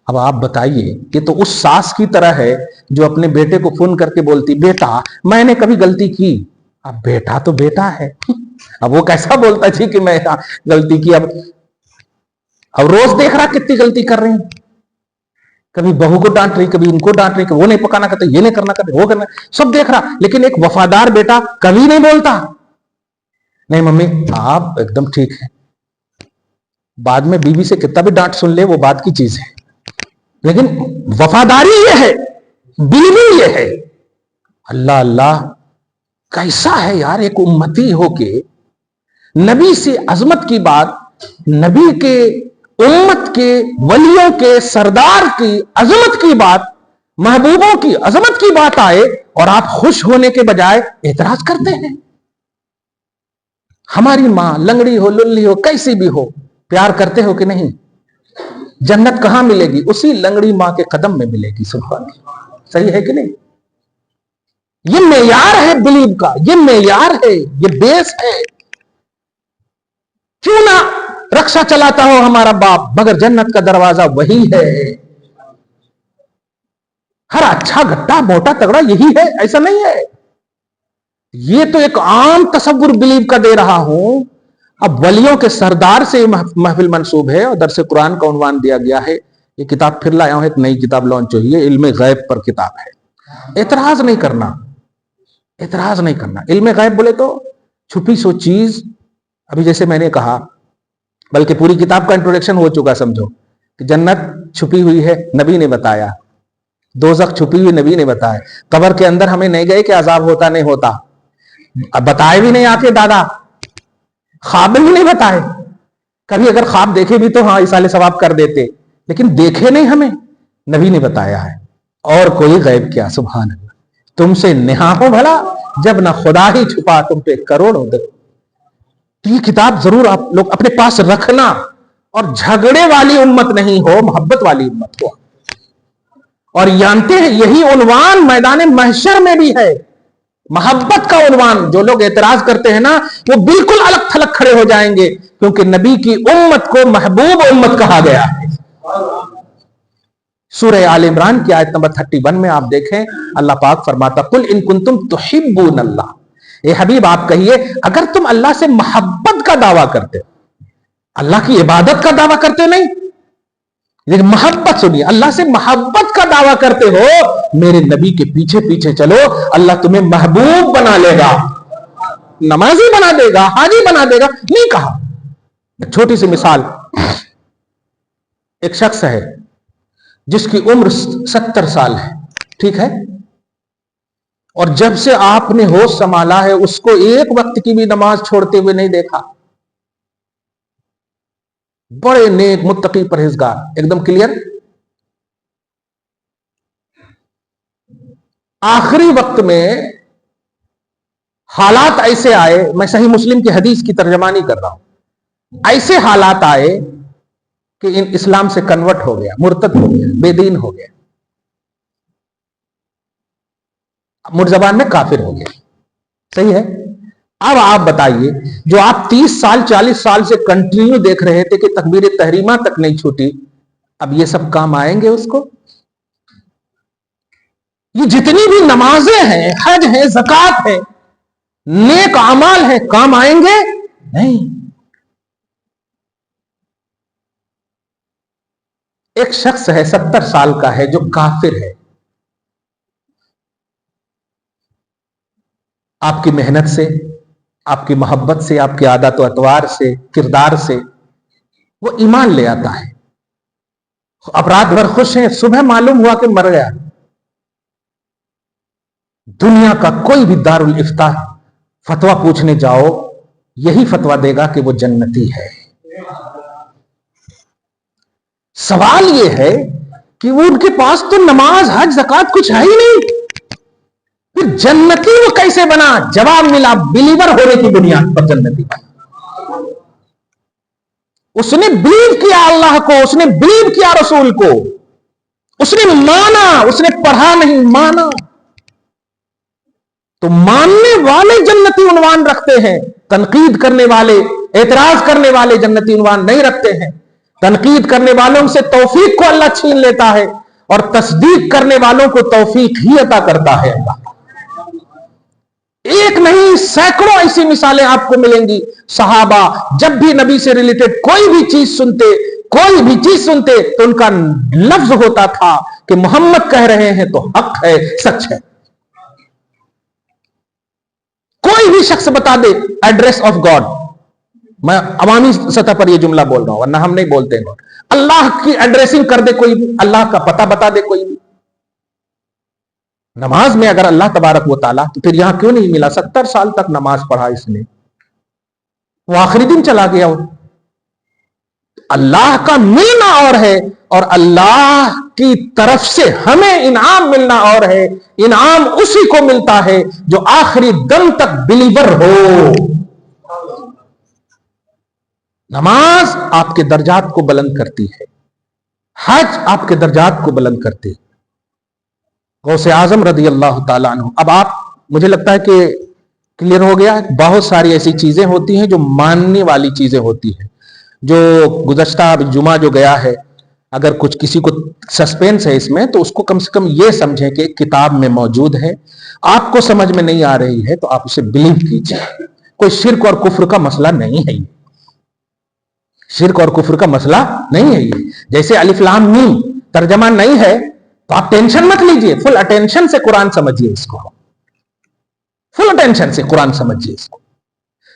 اب آپ بتائیے, کہ تو اس ساس کی طرح ہے جو اپنے بیٹے کو فون کر کے بولتی بیٹا میں نے کبھی غلطی کی. اب بیٹا تو بیٹا ہے, اب وہ کیسا بولتا جی کہ میں غلطی کی. اب روز دیکھ رہا کتنی غلطی کر رہی ہیں, کبھی بہو کو ڈانٹ رہی, کبھی ان کو ڈانٹ رہی, کہ وہ نہیں پکانا کرتے, یہ نہیں کرنا کرتے, وہ کرنا, سب دیکھ رہا. لیکن ایک وفادار بیٹا کبھی نہیں بولتا نہیں ممی آپ ایک دم ٹھیک ہے. بعد میں بیوی سے کتنا بھی ڈانٹ سن لے وہ بات کی چیز ہے, لیکن وفاداری یہ ہے, بیوی یہ ہے. اللہ اللہ, کیسا ہے یار ایک امتی ہو کے نبی سے عظمت کی بات, نبی کے امت کے ولیوں کے سردار کی عظمت کی بات, محبوبوں کی عظمت کی بات آئے اور آپ خوش ہونے کے بجائے اعتراض کرتے ہیں. ہماری ماں لنگڑی ہو, للی ہو, کیسی بھی ہو, پیار کرتے ہو کہ نہیں؟ جنت کہاں ملے گی؟ اسی لنگڑی ماں کے قدم میں ملے گی. سبحان اللہ, صحیح ہے کہ نہیں؟ یہ معیار ہے بلیو کا, یہ معیار ہے, یہ بیس ہے. کیوں نہ رکشا چلاتا ہو ہمارا باپ, مگر جنت کا دروازہ وہی ہے. ہر اچھا گھٹا موٹا تگڑا یہی ہے, ایسا نہیں ہے. یہ تو ایک عام تصور بلیو کا دے رہا ہوں. اب ولیوں کے سردار سے محفل منسوب ہے اور درس قرآن کا عنوان دیا گیا ہے. یہ کتاب پھر لایا ہوں, ایک نئی کتاب لانچ ہوئی ہے, علم غیب پر کتاب ہے. اعتراض نہیں کرنا, اعتراض نہیں کرنا. علم غیب بولے تو چھپی سو چیز, ابھی جیسے میں نے کہا, بلکہ پوری کتاب کا انٹروڈکشن ہو چکا, سمجھو کہ جنت چھپی ہوئی ہے, نبی نے بتایا. دوزخ چھپی ہوئی, نبی نے بتایا. قبر کے اندر ہمیں نہیں گئے کہ عذاب ہوتا نہیں ہوتا, بتائے بھی نہیں آ کے دادا, خواب بھی نہیں بتائے. کبھی اگر خواب دیکھے بھی تو ہاں ایصال ثواب کر دیتے, لیکن دیکھے نہیں ہمیں, نبی نے بتایا ہے. اور کوئی غیب کیا, سبحان اللہ. تم سے نہا ہو بھلا جب نہ خدا ہی چھپا تم پہ کروڑوں درخت. یہ کتاب ضرور آپ لوگ اپنے پاس رکھنا, اور جھگڑے والی امت نہیں ہو, محبت والی امت ہو. اور جانتے ہیں یہی عنوان میدان محشر میں بھی ہے, محبت کا عنوان. جو لوگ اعتراض کرتے ہیں نا وہ بالکل الگ تھلگ کھڑے ہو جائیں گے, کیونکہ نبی کی امت کو محبوب امت کہا گیا ہے. سورہ آل عمران کی آیت نمبر 31 میں آپ دیکھیں, اللہ پاک فرماتا قل ان کنتم تحبون اللہ, اے حبیب آپ کہیے اگر تم اللہ سے محبت کا دعویٰ کرتے, اللہ کی عبادت کا دعویٰ کرتے نہیں, لیکن محبت سنیے, اللہ سے محبت کا دعویٰ کرتے ہو, میرے نبی کے پیچھے پیچھے چلو, اللہ تمہیں محبوب بنا لے گا, نمازی بنا دے گا, حاجی بنا دے گا. نہیں کہا. چھوٹی سی مثال, ایک شخص ہے جس کی عمر 70 سال ہے, ٹھیک ہے, اور جب سے آپ نے ہوش سنبھالا ہے اس کو ایک وقت کی بھی نماز چھوڑتے ہوئے نہیں دیکھا. بڑے نیک متقی پرہیزگار, ایک دم کلیئر. آخری وقت میں حالات ایسے آئے, میں صحیح مسلم کی حدیث کی ترجمانی کر رہا ہوں, ایسے حالات آئے کہ اسلام سے کنورٹ ہو گیا, مرتد ہو گیا, بے دین ہو گیا, مرزبان میں کافر ہو گیا. صحیح ہے. اب آپ بتائیے, جو آپ 30 سال 40 سال سے کنٹینیو دیکھ رہے تھے کہ تکبیر تحریمہ تک نہیں چھوٹی, اب یہ سب کام آئیں گے اس کو؟ یہ جتنی بھی نمازیں ہیں, حج ہے, زکات ہے, نیک اعمال ہے, کام آئیں گے نہیں. ایک شخص ہے 70 سال کا ہے جو کافر ہے, آپ کی محنت سے, آپ کی محبت سے, آپ کی عادت و اطوار سے, کردار سے وہ ایمان لے آتا ہے. اب رات بھر خوش ہیں, صبح معلوم ہوا کہ مر گیا. دنیا کا کوئی بھی دارالافتاء فتویٰ پوچھنے جاؤ, یہی فتویٰ دے گا کہ وہ جنتی ہے. سوال یہ ہے کہ وہ ان کے پاس تو نماز, حج, زکات کچھ ہے ہی نہیں, پھر جنتی وہ کیسے بنا؟ جواب ملا, بلیور ہونے کی بنیاد پر جنتی بنا. اس نے بلیو کیا اللہ کو, اس نے بلیو کیا رسول کو, اس نے مانا, اس نے پڑھا نہیں مانا. تو ماننے والے جنتی عنوان رکھتے ہیں, تنقید کرنے والے, اعتراض کرنے والے جنتی عنوان نہیں رکھتے ہیں. تنقید کرنے والوں سے توفیق کو اللہ چھین لیتا ہے, اور تصدیق کرنے والوں کو توفیق ہی عطا کرتا ہے اللہ. ایک نہیں سینکڑوں ایسی مثالیں آپ کو ملیں گی. صحابہ جب بھی نبی سے ریلیٹڈ کوئی بھی چیز سنتے تو ان کا لفظ ہوتا تھا کہ محمد کہہ رہے ہیں تو حق ہے, سچ ہے. کوئی بھی شخص بتا دے ایڈریس آف گاڈ, میں عوامی سطح پر یہ جملہ بول رہا ہوں ورنہ ہم نہیں بولتے ہیں, اللہ کی ایڈریسنگ کر دے کوئی بھی, اللہ کا پتہ بتا دے کوئی بھی. نماز میں اگر اللہ تبارک و تعالیٰ, تو پھر یہاں کیوں نہیں ملا؟ 70 سال تک نماز پڑھا اس نے, وہ آخری دن چلا گیا. اللہ کا ملنا اور ہے, اور اللہ کی طرف سے ہمیں انعام ملنا اور ہے. انعام اسی کو ملتا ہے جو آخری دم تک بلیور ہو. نماز آپ کے درجات کو بلند کرتی ہے, حج آپ کے درجات کو بلند کرتی ہے. غوث اعظم رضی اللہ تعالیٰ عنہ. اب آپ, مجھے لگتا ہے کہ کلیئر ہو گیا. بہت ساری ایسی چیزیں ہوتی ہیں جو ماننے والی چیزیں ہوتی ہیں. جو گزشتہ جمعہ جو گیا ہے, اگر کچھ کسی کو سسپینس ہے اس میں, تو اس کو کم سے کم یہ سمجھیں کہ ایک کتاب میں موجود ہے, آپ کو سمجھ میں نہیں آ رہی ہے تو آپ اسے بلیو کیجئے. کوئی شرک اور کفر کا مسئلہ نہیں ہے یہ, شرک اور کفر کا مسئلہ نہیں ہے یہ. جیسے الف لام میم ترجمہ نہیں ہے تو آپ ٹینشن مت لیجئے, فل اٹینشن سے قرآن سمجھیے اس کو, فل اٹینشن سے قرآن سمجھیے اس کو.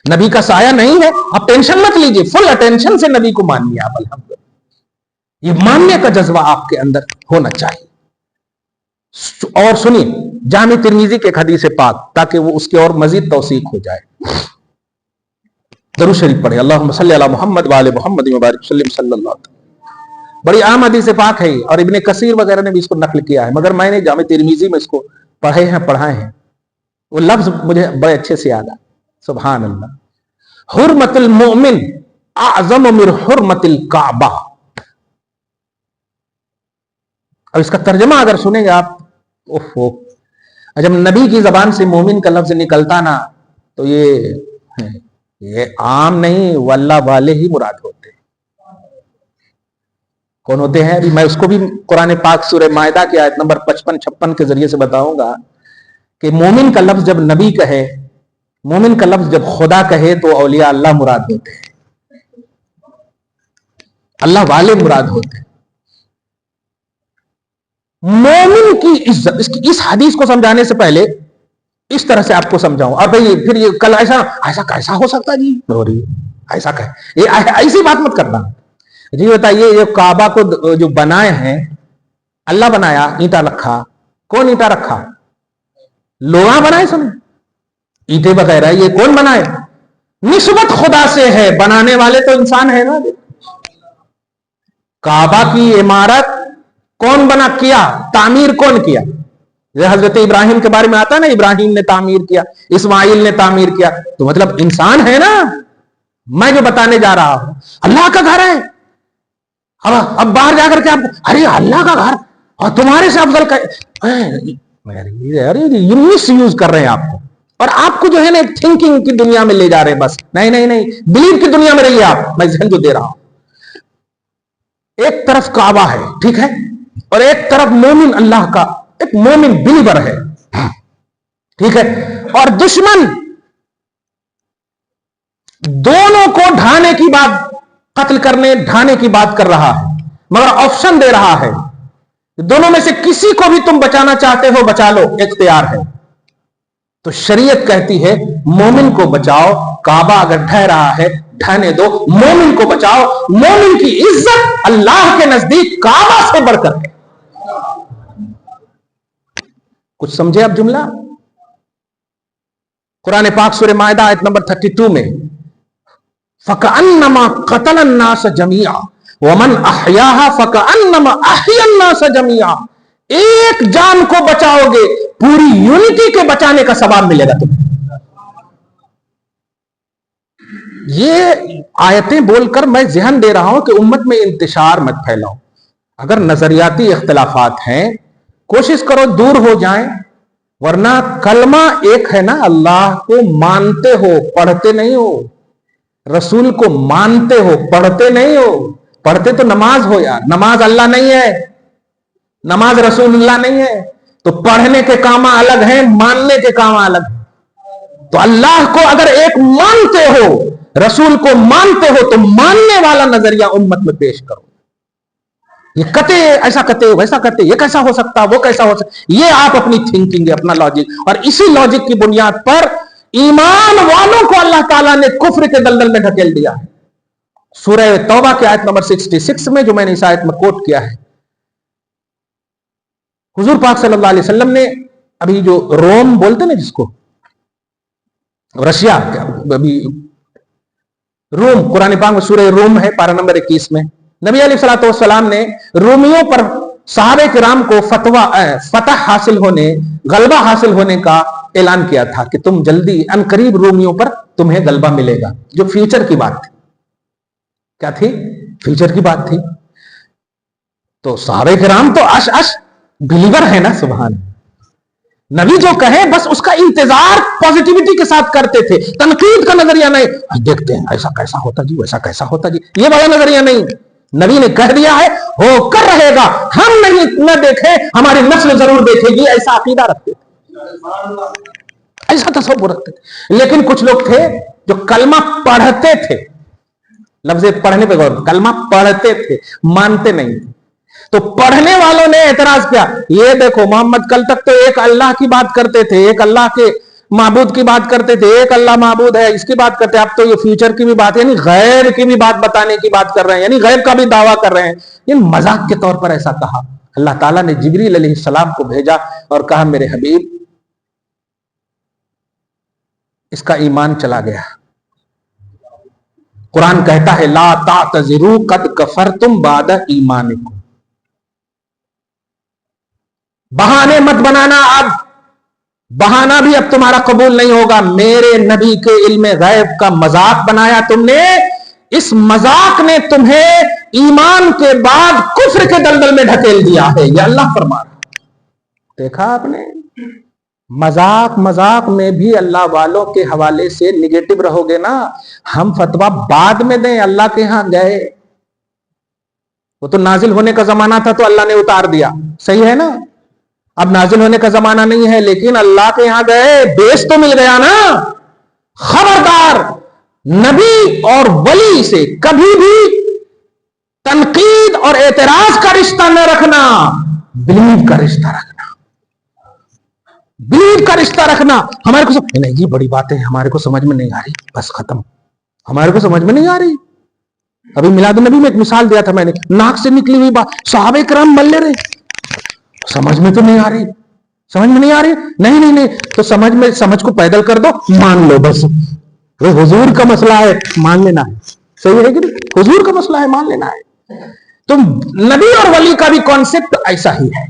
نبی کا سایہ نہیں ہے, آپ ٹینشن مت لیجئے, فل اٹینشن سے نبی کو مانیے آپ. الحمدللہ, یہ ماننے کا جذبہ آپ کے اندر ہونا چاہیے. اور سنیے جامع ترمذی کے ایک حدیث پاک, تاکہ وہ اس کی اور مزید توثیق ہو جائے. درود شریف پڑھے, اللہم صلی علی محمد وآل محمد وبارک وسلم صلی اللہ علیہ وسلم. بڑی عام حدیث پاک ہے, اور ابن کثیر وغیرہ نے بھی اس کو نقل کیا ہے, مگر میں نے جامع ترمذی میں اس کو پڑھائے ہیں. وہ لفظ مجھے بڑے اچھے سے یاد ہے. سبحان اللہ. حرمت المؤمن اعظم من حرمت الکعبہ. اب اس کا ترجمہ اگر سنیں گے آپ, جب نبی کی زبان سے مومن کا لفظ نکلتا نا, تو یہ عام نہیں, واللہ والے ہی مراد ہوتے ہیں. کون ہوتے ہیں؟ میں اس کو بھی قرآن پاک سورہ مائدہ کی آیت نمبر 55-56 کے ذریعے سے بتاؤں گا کہ مومن کا لفظ جب نبی کہے, مومن کا لفظ جب خدا کہے, تو اولیاء اللہ مراد ہوتے ہیں, اللہ والے مراد ہوتے ہیں. مومن کی عزت, اس حدیث کو سمجھانے سے پہلے اس طرح سے آپ کو سمجھاؤں. اور بھئی پھر یہ کل ایسا کیسا ہو سکتا جی, ایسا ایسی بات مت کرنا جی. بتائیے, یہ کعبہ کو جو بنائے ہیں, اللہ بنایا, اینٹا رکھا, کون اینٹا رکھا؟ لوہا بنائے, سن اینٹیں وغیرہ یہ کون بنائے؟ نسبت خدا سے ہے, بنانے والے تو انسان ہے نا. کعبہ کی عمارت کون بنا کیا؟ تعمیر کون کیا؟ حضرت ابراہیم کے بارے میں آتا ہے نا, ابراہیم نے تعمیر کیا, اسماعیل نے تعمیر کیا, تو مطلب انسان ہے نا. میں جو بتانے جا رہا ہوں, اللہ کا گھر ہے, अब बाहर जाकर के आप अरे अल्लाह का घर और तुम्हारे से अफजल का, अरे मिस यूज कर रहे हैं आपको, और आपको जो है ना थिंकिंग की दुनिया में ले जा रहे हैं बस। नहीं नहीं नहीं, बिलीव की दुनिया में रहिए आप। मैं जहन जो दे रहा हूं, एक तरफ काबा है, ठीक है, और एक तरफ मोमिन अल्लाह का एक मोमिन बिलीवर है, ठीक है, और दुश्मन दोनों को ढाने की बात, कत्ल करने ढाने की बात कर रहा है, मगर ऑप्शन दे रहा है दोनों में से किसी को भी तुम बचाना चाहते हो बचा लो, इख्तियार है। तो शरीयत कहती है मोमिन को बचाओ, काबा अगर ढह रहा है ढहने दो, मोमिन को बचाओ। मोमिन की इज्जत अल्लाह के नजदीक काबा से बढ़कर है। कुछ समझे आप जुमला? कुरान पाक सूरह माइदा आयत नंबर 32 में फकअन्नमा क़तलन नास जमीआ वमन अहयाहा फकअन्नमा अहयन नास जमीआ। एक जान को बचाओगे, पूरी यूनिटी के बचाने का सवाब मिलेगा तुम्हें। ये आयतें बोलकर मैं ज़हन दे रहा हूं कि उम्मत में इंतशार मत फैलाओ। अगर नजरियाती इख्तिलाफात हैं, कोशिश करो दूर हो जाएं, वरना कलमा एक है ना, अल्लाह को मानते हो पढ़ते नहीं हो, रसूल को मानते हो पढ़ते नहीं हो। पढ़ते तो नमाज हो यार, नमाज अल्लाह नहीं है, नमाज रसूलुल्लाह नहीं है। तो पढ़ने के काम अलग हैं, मानने के काम अलग है। तो अल्लाह को अगर एक मानते हो, रसूल को मानते हो, तो मानने वाला नजरिया उम्मत में पेश करो। ये कते ऐसा कते वैसा कते, ये कैसा हो सकता, वो कैसा हो सकता, ये आप अपनी थिंकिंग है, अपना लॉजिक, और इसी लॉजिक की बुनियाद पर ईमान वालों को अल्लाह ताला ने कुफ्र के दलदल में ढकेल दिया है। सूरह तौबा की आयत नंबर 66 में, जो मैंने इस आयत में कोट किया है, हुजूर पाक सल्लल्लाहु अलैहि वसल्लम ने अभी जो रोम बोलते ना जिसको, रशिया, अभी रोम, कुरान पाक में सूरह रोम है पारा नंबर 21 में, नबी अलैहिस्सलातु वस्सलाम ने रोमियों पर सहाबे किराम को फतह हासिल होने, गलबा हासिल होने का ऐलान किया था कि तुम जल्दी अनकरीब रोमियों पर तुम्हें गलबा मिलेगा, जो फ्यूचर की बात थी। क्या थी? फ्यूचर की बात थी। तो सहाबे किराम तो अश बिलीवर है ना, सुभान। नबी जो कहे बस उसका इंतजार पॉजिटिविटी के साथ करते थे, तनकीद का नजरिया नहीं, देखते हैं ऐसा कैसा होता जी, वैसा कैसा होता जी, ये वाला नजरिया नहीं। नबी ने कह दिया है होकर रहेगा, हम नहीं न देखे हमारी नस्ल जरूर देखेगी, ऐसा अकीदा रखते थे, ऐसा तसव्वुर रखते थे। लेकिन कुछ लोग थे जो कलमा पढ़ते थे, लफ्ज़ पढ़ने पे गौर, कलमा पढ़ते थे, मानते नहीं थे। तो पढ़ने वालों ने एतराज किया, ये देखो मोहम्मद कल तक तो एक अल्लाह की बात करते थे, एक अल्लाह के माबूद की बात करते थे, एक अल्लाह माबूद है इसकी बात करते, अब तो ये फ्यूचर की भी बात, यानी गैर की भी बात बताने की बात कर रहे हैं, यानी गैर का भी दावा कर रहे हैं। ये मजाक के तौर पर ऐसा कहा। अल्लाह ताला ने जिब्रील अलैहिस्सलाम को भेजा और कहा मेरे हबीब इसका ईमान चला गया। कुरान कहता है ला तातज़िरू कद कफरतुम बाद ईमानिकुम, बहाने मत बनाना, अब बहाना भी अब तुम्हारा कबूल नहीं होगा। मेरे नबी के इल्म गैब का मजाक बनाया तुमने, इस मजाक ने तुम्हें ईमान के बाद कुफ्र के दलदल में ढकेल दिया है, यह अल्लाह फरमा रहा। देखा आपने, मजाक में भी अल्लाह वालों के हवाले से निगेटिव रहोगे ना, हम फतवा बाद में दें, अल्लाह के यहां गए, वो तो नाजिल होने का जमाना था तो अल्लाह ने उतार दिया, सही है ना। अब नाजिल होने का जमाना नहीं है, लेकिन अल्लाह के यहां गए, बेस तो मिल गया ना। खबरदार नबी और वली से कभी भी तनकीद और एतराज का रिश्ता न रखना, बिलीव का रिश्ता रखना, बिलीव का रिश्ता रखना। हमारे को नहीं जी बड़ी बात है, हमारे को समझ में नहीं आ रही, बस खत्म, हमारे को समझ में नहीं आ रही। अभी मिलाद नबी में एक मिसाल दिया था मैंने, नाक से निकली हुई बात सहाबे किराम मल्ले रहे, समझ में तो नहीं आ रही, समझ में नहीं आ रही, नहीं नहीं नहीं, तो समझ को पैदल कर दो, मान लो बस, वो हुजूर का मसला है, मान लेना है, सही है कि नहीं, हुजूर का मसला है, मान लेना है। तो नबी और वली का भी कॉन्सेप्ट ऐसा ही है,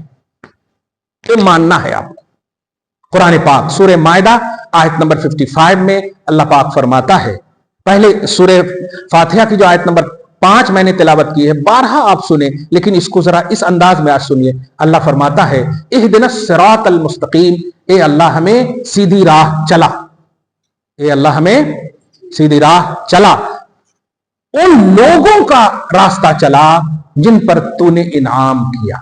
तो मानना है आपको। कुरान पाक सूरह माइदा आयत नंबर 55 में अल्लाह पाक फरमाता है, पहले सूरह फातिहा की जो आयत नंबर 5 میں نے تلاوت کی ہے، 12 آپ سنیں، لیکن اس کو ذرا اس انداز میں آج سنیے۔ اللہ فرماتا ہے اہدنا الصراط المستقیم، اے اللہ ہمیں سیدھی راہ چلا، اے اللہ ہمیں سیدھی راہ چلا، ان لوگوں کا راستہ چلا جن پر تو نے انعام کیا۔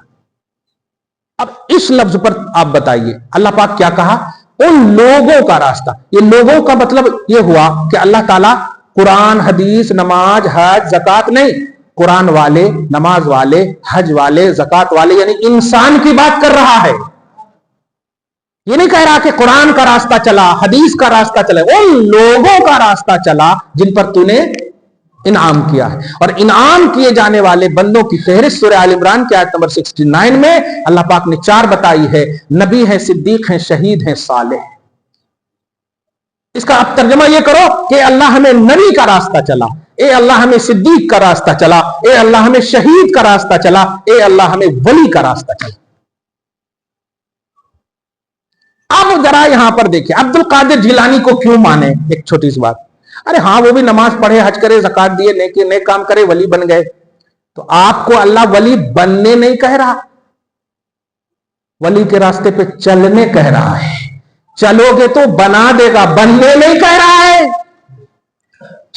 اب اس لفظ پر آپ بتائیے اللہ پاک کیا کہا؟ ان لوگوں کا راستہ۔ یہ لوگوں کا مطلب یہ ہوا کہ اللہ تعالیٰ قرآن، حدیث، نماز، حج، زکات نہیں، قرآن والے، نماز والے، حج والے، زکات والے، یعنی انسان کی بات کر رہا ہے۔ یہ نہیں کہہ رہا کہ قرآن کا راستہ چلا، حدیث کا راستہ چلا، ان لوگوں کا راستہ چلا جن پر تو نے انعام کیا ہے۔ اور انعام کیے جانے والے بندوں کی فہرست سورہ آل عمران کی آیت نمبر 69 میں اللہ پاک نے 4 بتائی ہے، نبی ہیں، صدیق ہیں، شہید ہیں، صالح ہیں۔ اس کا اب ترجمہ یہ کرو کہ اللہ ہمیں نبی کا راستہ چلا، اے اللہ ہمیں صدیق کا راستہ چلا، اے اللہ ہمیں شہید کا راستہ چلا، اے اللہ ہمیں ولی کا راستہ چلا۔ اب ذرا یہاں پر دیکھیں عبد القادر جیلانی کو کیوں مانے؟ ایک چھوٹی سی بات، ارے ہاں وہ بھی نماز پڑھے، حج کرے، زکات دیے، نیک کام کرے، ولی بن گئے، تو آپ کو اللہ ولی بننے نہیں کہہ رہا، ولی کے راستے پہ چلنے کہہ رہا ہے۔ چلو گے تو بنا دے گا، بننے نہیں کہہ رہا ہے۔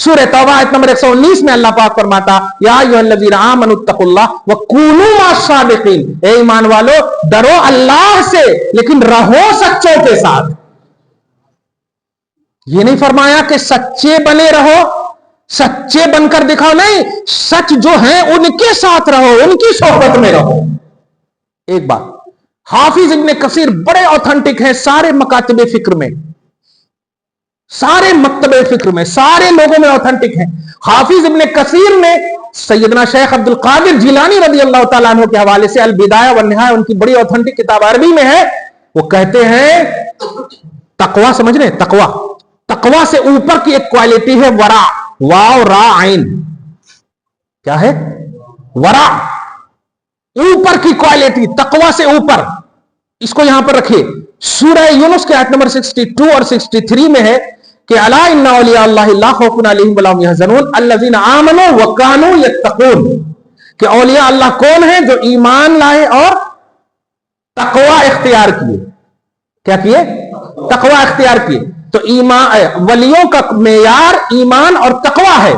سورہ توبہ آیت نمبر 119 میں اللہ پاک فرماتا یا ایھا الذین آمنوا اتقوا اللہ وکونوا مع الصادقین، اے ایمان والو ڈرو اللہ سے لیکن رہو سچوں کے ساتھ۔ یہ نہیں فرمایا کہ سچے بنے رہو، سچے بن کر دکھاؤ، نہیں، سچ جو ہیں ان کے ساتھ رہو، ان کی صحبت میں رہو۔ ایک بات، حافظ ابن کثیر بڑے اوتھنٹک ہیں سارے مکاتب فکر میں، سارے مکتب فکر میں، سارے لوگوں میں اوتھنٹک ہیں۔ حافظ ابن کثیر نے سیدنا شیخ عبد القادر جیلانی رضی اللہ تعالیٰ عنہ کے حوالے سے البدایہ والنہایہ، ان کی بڑی اوتھنٹک کتاب عربی میں ہے، وہ کہتے ہیں تقوی، سمجھ رہے ہیں؟ تقوی سے اوپر کی ایک کوالٹی ہے ورع، واو را عین، کیا ہے؟ ورع، اوپر کی کوالٹی، تقوی سے اوپر۔ اس کو یہاں پر رکھیے، سورہ یونس کے آیت نمبر 62 اور 63 میں ہے کہ الا ان اولیاء اللہ لا خوف علیہم ولا هم يحزنون الذین آمنوا وکانوا یتقون، کہ اولیاء اللہ کون ہیں؟ جو ایمان لائے اور تقوی اختیار کیے۔ کیا کیے؟ تقوی اختیار کیے۔ تو ایمان، ولیوں کا معیار ایمان اور تقوی ہے،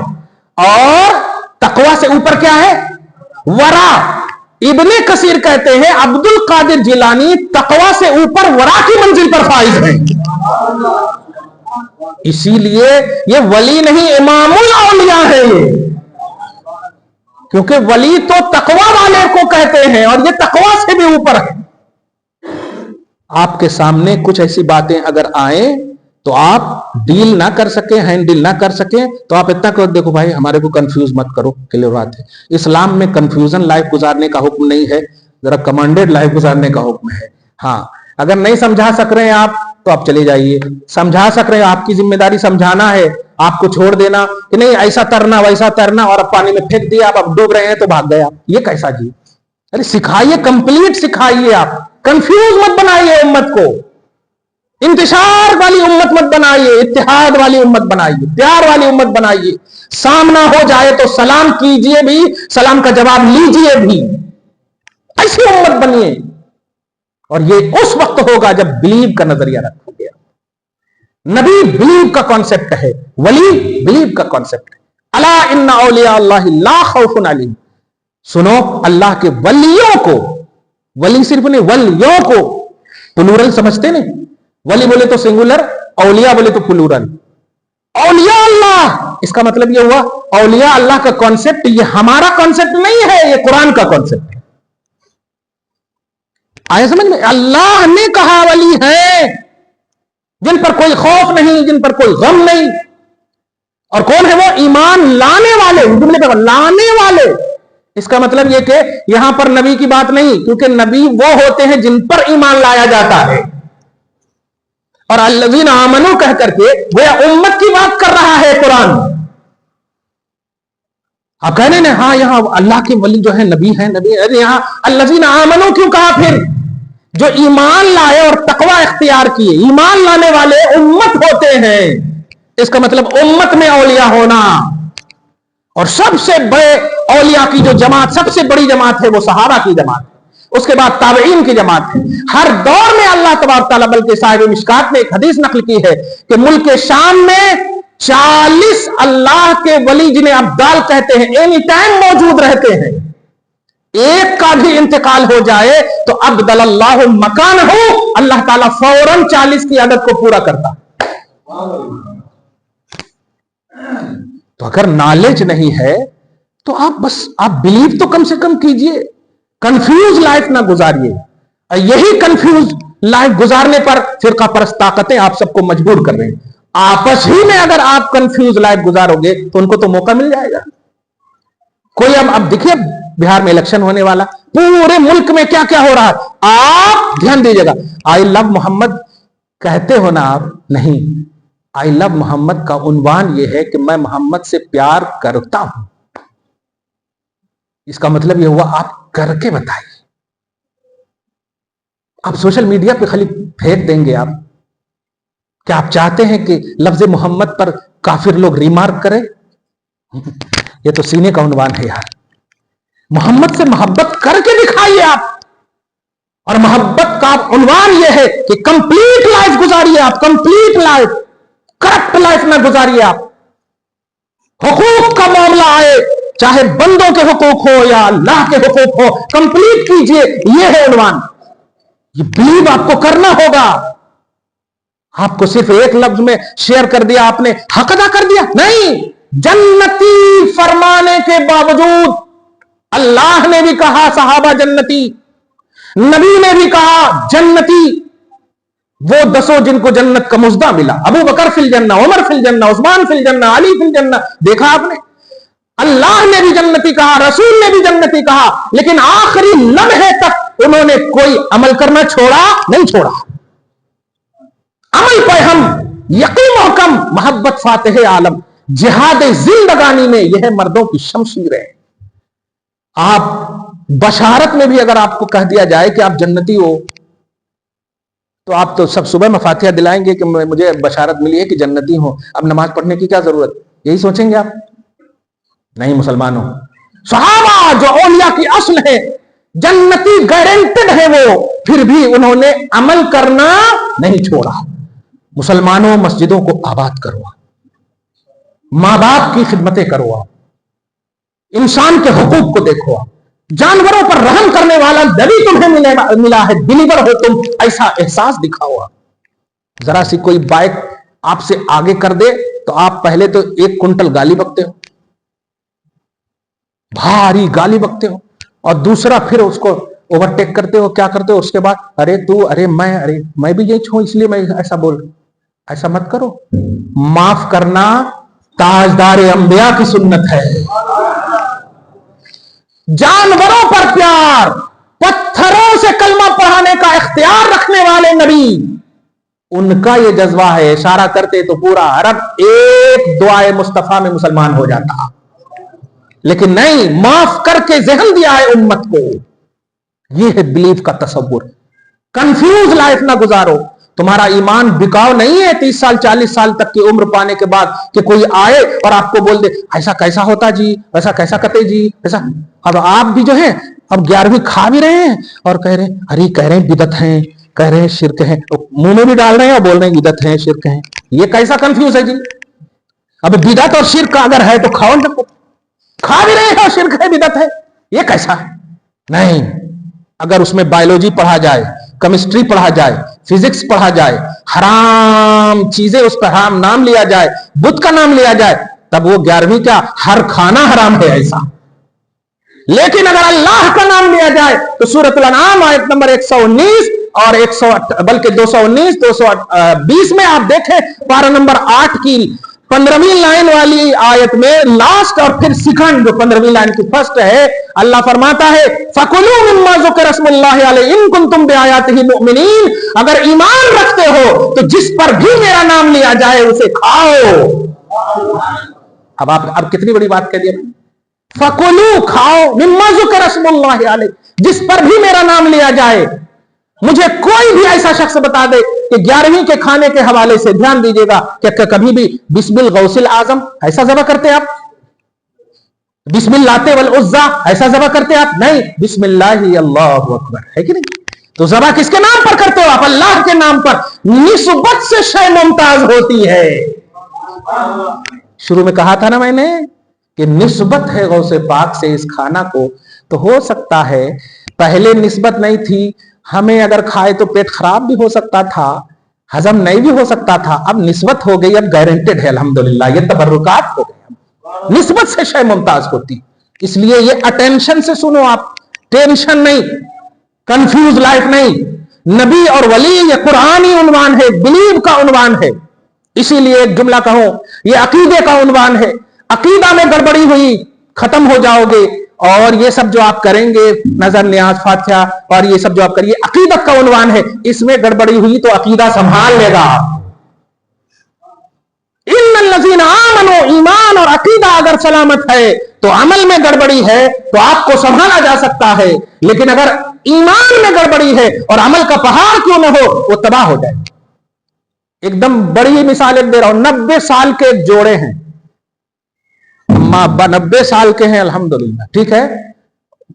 اور تقوی سے اوپر کیا ہے؟ ورع۔ ابن کثیر کہتے ہیں عبد القادر جیلانی تقوی سے اوپر ورع کی منزل پر فائز ہیں، اسی لیے یہ ولی نہیں امام الاولیاء ہے یہ، کیونکہ ولی تو تقوی والے کو کہتے ہیں اور یہ تقوی سے بھی اوپر ہے۔ آپ کے سامنے کچھ ایسی باتیں اگر آئیں تو آپ ڈیل نہ کر سکیں، ہینڈل نہ کر سکیں، تو آپ اتنا کہ دیکھو بھائی ہمارے کو کنفیوز مت کرو، کلیئر بات ہے۔ اسلام میں کنفیوژن لائف گزارنے کا حکم نہیں ہے، ذرا کمانڈیڈ لائف گزارنے کا حکم ہے۔ ہاں اگر نہیں سمجھا سک رہے ہیں آپ تو آپ چلے جائیے، سمجھا سک رہے ہیں آپ کی ذمہ داری سمجھانا ہے، آپ کو چھوڑ دینا کہ نہیں ایسا ترنا ویسا ترنا، اور اب پانی میں پھینک دیا، اب ڈوب رہے ہیں تو بھاگ گئے آپ، یہ کیسا جی؟ ارے سکھائیے، کمپلیٹ سکھائیے، آپ کنفیوز مت بنائیے امت کو، انتشار والی امت مت بنائیے، اتحاد والی امت بنائیے، پیار والی امت بنائیے۔ سامنا ہو جائے تو سلام کیجئے بھی، سلام کا جواب لیجئے بھی، ایسی امت بنیے۔ اور یہ اس وقت ہوگا جب بلیو کا نظریہ رکھو گے۔ نبی بلیو کا کانسیپٹ ہے، ولی بلیو کا کانسیپٹ ہے۔ الا ان اولیاء اللہ لا خوف علیہم، سنو اللہ کے ولیوں کو، ولی صرف نہیں، ولیوں کو پلورل سمجھتے نہیں، ولی بولے تو سنگولر، اولیاء بولے تو پلورل۔ اولیاء اللہ، اس کا مطلب یہ ہوا اولیاء اللہ کا کانسیپٹ یہ ہمارا کانسیپٹ نہیں ہے، یہ قرآن کا کانسیپٹ ہے۔ آیا سمجھ میں؟ اللہ نے کہا ولی ہیں جن پر کوئی خوف نہیں، جن پر کوئی غم نہیں، اور کون ہے وہ؟ ایمان لانے والے، جملے پہ لانے والے۔ اس کا مطلب یہ کہ یہاں پر نبی کی بات نہیں، کیونکہ نبی وہ ہوتے ہیں جن پر ایمان لایا جاتا ہے، اور الذین آمنوا کہہ کر کے وہ امت کی بات کر رہا ہے قرآن۔ آپ کہنے نا ہاں یہاں اللہ کے ولی جو ہے نبی ہیں، نبی، ارے یہاں الذین آمنوا کیوں کہا؟ پھر جو ایمان لائے اور تقوی اختیار کیے، ایمان لانے والے امت ہوتے ہیں، اس کا مطلب امت میں اولیاء ہونا، और सबसे बड़े औलिया की जो जमात, सबसे बड़ी जमात है वो सहाबा की जमात है, उसके बाद ताबईन की जमात है। हर दौर में अल्लाह तबारक तआला, बल्कि साहिब मिशकात ने एक हदीस नकल की है कि मुल्क शाम में 40 अल्लाह के वली जिन्हें अब्दाल कहते हैं, एनी टाइम मौजूद रहते हैं। एक का भी इंतकाल हो जाए तो अब्दलल्लाहु मकान हो, अल्लाह ताला फौरन 40 की आदत को पूरा करता। तो अगर नॉलेज नहीं है तो आप बिलीव तो कम से कम कीजिए, कंफ्यूज लाइफ ना गुजारिए। यही कंफ्यूज लाइफ गुजारने पर फिरका परस्त ताकतें आप सबको मजबूर कर रही हैं। आपस ही में अगर आप कंफ्यूज लाइफ गुजारोगे तो उनको तो मौका मिल जाएगा। कोई अब देखिए बिहार में इलेक्शन होने वाला, पूरे मुल्क में क्या क्या हो रहा है, आप ध्यान दीजिएगा। आई लव मोहम्मद कहते हो ना आप, नहीं, आई लव मोहम्मद का उन्वान यह है कि मैं मोहम्मद से प्यार करता हूं। इसका मतलब यह हुआ आप करके बताइए। आप सोशल मीडिया पे खाली फेंक देंगे आप? क्या आप चाहते हैं कि लफ्ज मोहम्मद पर काफिर लोग रिमार्क करें? यह तो सीने का उन्वान है यार। मोहम्मद से मोहब्बत करके दिखाइए आप। और मोहब्बत का उन्वान यह है कि कंप्लीट लाइफ गुजारिए आप, कंप्लीट लाइफ, करप्ट लाइफ ना गुजारिए आप। हुकूक का मामला आए, चाहे बंदों के हुकूक हो या अल्लाह के हुकूक हो, कंप्लीट कीजिए। यह है उन्वान। ये बिलीव आपको करना होगा। आपको सिर्फ एक लफ्ज में शेयर कर दिया आपने, हक अदा कर दिया, नहीं। जन्नती फरमाने के बावजूद अल्लाह ने भी कहा सहाबा जन्नती, नबी ने भी कहा जन्नती। वो 10 जिनको जन्नत का मुजदा मिला, अबू बकर फिल जन्ना, उमर फिल जन्ना, उस्मान फिल जन्ना, अली फिल जन्ना, देखा आपने। अल्लाह ने भी जन्नती कहा, रसूल ने भी जन्नती कहा, लेकिन आखिरी लम्हे तक उन्होंने कोई अमल करना छोड़ा नहीं छोड़ा। अमल पे हम यकीन महकम, मोहब्बत फातिह आलम, जिहाद जिंदगानी में यह मर्दों की शमशीर है। आप बशारत में भी अगर आपको कह दिया जाए कि आप जन्नती हो, तो आप तो सब सुबह में फातिहा दिलाएंगे कि मुझे बशारत मिली है कि जन्नती हो, अब नमाज पढ़ने की क्या जरूरत, यही सोचेंगे आप? नहीं मुसलमानों, सहाबा जो औलिया की असल है, जन्नती गारंटेड है वो, फिर भी उन्होंने अमल करना नहीं छोड़ा। मुसलमानों, मस्जिदों को आबाद करो, मां बाप की खिदमतें करो, इंसान के हुकूक को देखो, जानवरों पर रहम करने वाला नबी तुम्हें मिला है, बिलीवर हो तुम, ऐसा एहसास दिखाओ। जरा सी कोई बाइक आपसे आगे कर दे तो आप पहले तो 1 कुंटल गाली बकते हो, भारी गाली बकते हो, और दूसरा फिर उसको ओवरटेक करते हो। क्या करते हो उसके बाद? अरे तू, अरे मैं भी यही छू इसलिए मैं ऐसा बोल। ऐसा मत करो। माफ करना ताजदार अंबिया की सुन्नत है। जानवरों पर प्यार, पत्थरों से कलमा पढ़ाने का इख्तियार रखने वाले नबी, उनका ये जज्बा है। इशारा करते तो पूरा अरब एक दुआए मुस्तफा में मुसलमान हो जाता, लेकिन नहीं, माफ करके जहन दिया है उम्मत को। यह है बिलीफ का तसव्वुर। कंफ्यूज लाइफ ना गुजारो। तुम्हारा ईमान बिकाव नहीं है 30 साल 40 साल तक की उम्र पाने के बाद कि कोई आए और आपको बोल दे ऐसा कैसा होता जी, ऐसा कैसा करते जी, ऐसा। अब आप भी जो है अब 11वीं खा भी रहे हैं और कह रहे हैं, अरे कह रहे हैं बिदत हैं, कह रहे हैं शिरक है, तो मुंह में भी डाल रहे हैं और बोल रहे हैं बिदत है, शिरक है। ये कैसा कंफ्यूज है जी? अब बिदत और शिरक अगर है तो खाओ, जब खा भी रहे हैं शिरक है, बिदत है, ये कैसा है? नहीं, अगर उसमें बायोलॉजी पढ़ा जाए, केमिस्ट्री पढ़ा जाए, फिजिक्स पढ़ा जाए, हराम चीजें उस पर हराम नाम लिया जाए, बुत का नाम लिया जाए, तब वो 11वीं क्या, हर खाना हराम है ऐसा। लेकिन अगर अल्लाह का नाम लिया जाए तो सूरत अल-अनाम आयत नंबर 119 और 100 बल्कि 219 220 में आप देखें, पारा नंबर 8 की 15वीं लाइन वाली आयत में लास्ट और फिर सेकंड, जो 15वीं लाइन की फर्स्ट है, अल्लाह फरमाता है फकुलू मिम्मा ज़ुकिर रस्मुल्लाहि अलैहि इन कुंतुम बिआयातिही मुमिनीन। अगर ईमान रखते हो तो जिस पर भी मेरा नाम लिया जाए उसे खाओ। अब कितनी बड़ी बात कह दी। फकुलू, खाओ, मिम्मा ज़ुकिर रस्मुल्लाहि अलैहि, जिस पर भी मेरा नाम लिया जाए। मुझे कोई भी ऐसा शख्स बता दे कि 11वीं के खाने के हवाले से, ध्यान दीजिएगा, कि कभी भी बिस्मिल गौसिल आजम ऐसा ज़बह करते आप? बिस्मिल्लाह वल उज़्ज़ा ऐसा ज़बह करते आप? नहीं, बिस्मिल्लाह अल्लाहु अकबर, है कि नहीं? तो ज़बह किसके नाम पर करते हो आप? अल्लाह के नाम पर। निस्बत से शय मुमताज होती है। शुरू में कहा था ना मैंने कि निस्बत है गौसे पाक से इस खाना को, तो हो सकता है पहले निस्बत नहीं थी, हमें अगर खाए तो पेट खराब भी हो सकता था, हजम नहीं भी हो सकता था। अब निस्बत हो गई, अब गारंटेड है अल्हम्दुलिल्लाह, ये तबर्रुकात हो गए, निस्बत से शय मुमताज होती। इसलिए ये अटेंशन से सुनो आप, टेंशन नहीं, कंफ्यूज लाइफ नहीं। नबी और वली ये कुरानी उन्वान है, बिलीव का उन्वान है। इसीलिए एक जुमला कहूं, ये अकीदे का उन्वान है। अकीदा में गड़बड़ी हुई, खत्म हो जाओगे। और ये सब जो आप करेंगे, नजर, नियाज, फातिहा और ये सब जो आप करिए, अकीदत का उन्वान है। इसमें गड़बड़ी हुई तो अकीदा संभाल लेगा। इन्नल्लज़ीना आमनू, ईमान और अकीदा अगर सलामत है तो अमल में गड़बड़ी है तो आपको संभाला जा सकता है। लेकिन अगर ईमान में गड़बड़ी है और अमल का पहाड़ क्यों न हो, वो तबाह हो जाए। एकदम बड़ी मिसाल एक दे रहा हूं। 90 साल के एक जोड़े हैं, अम्मा अब्बा 90 साल के हैं, अल्हम्दुलिल्लाह, ठीक है।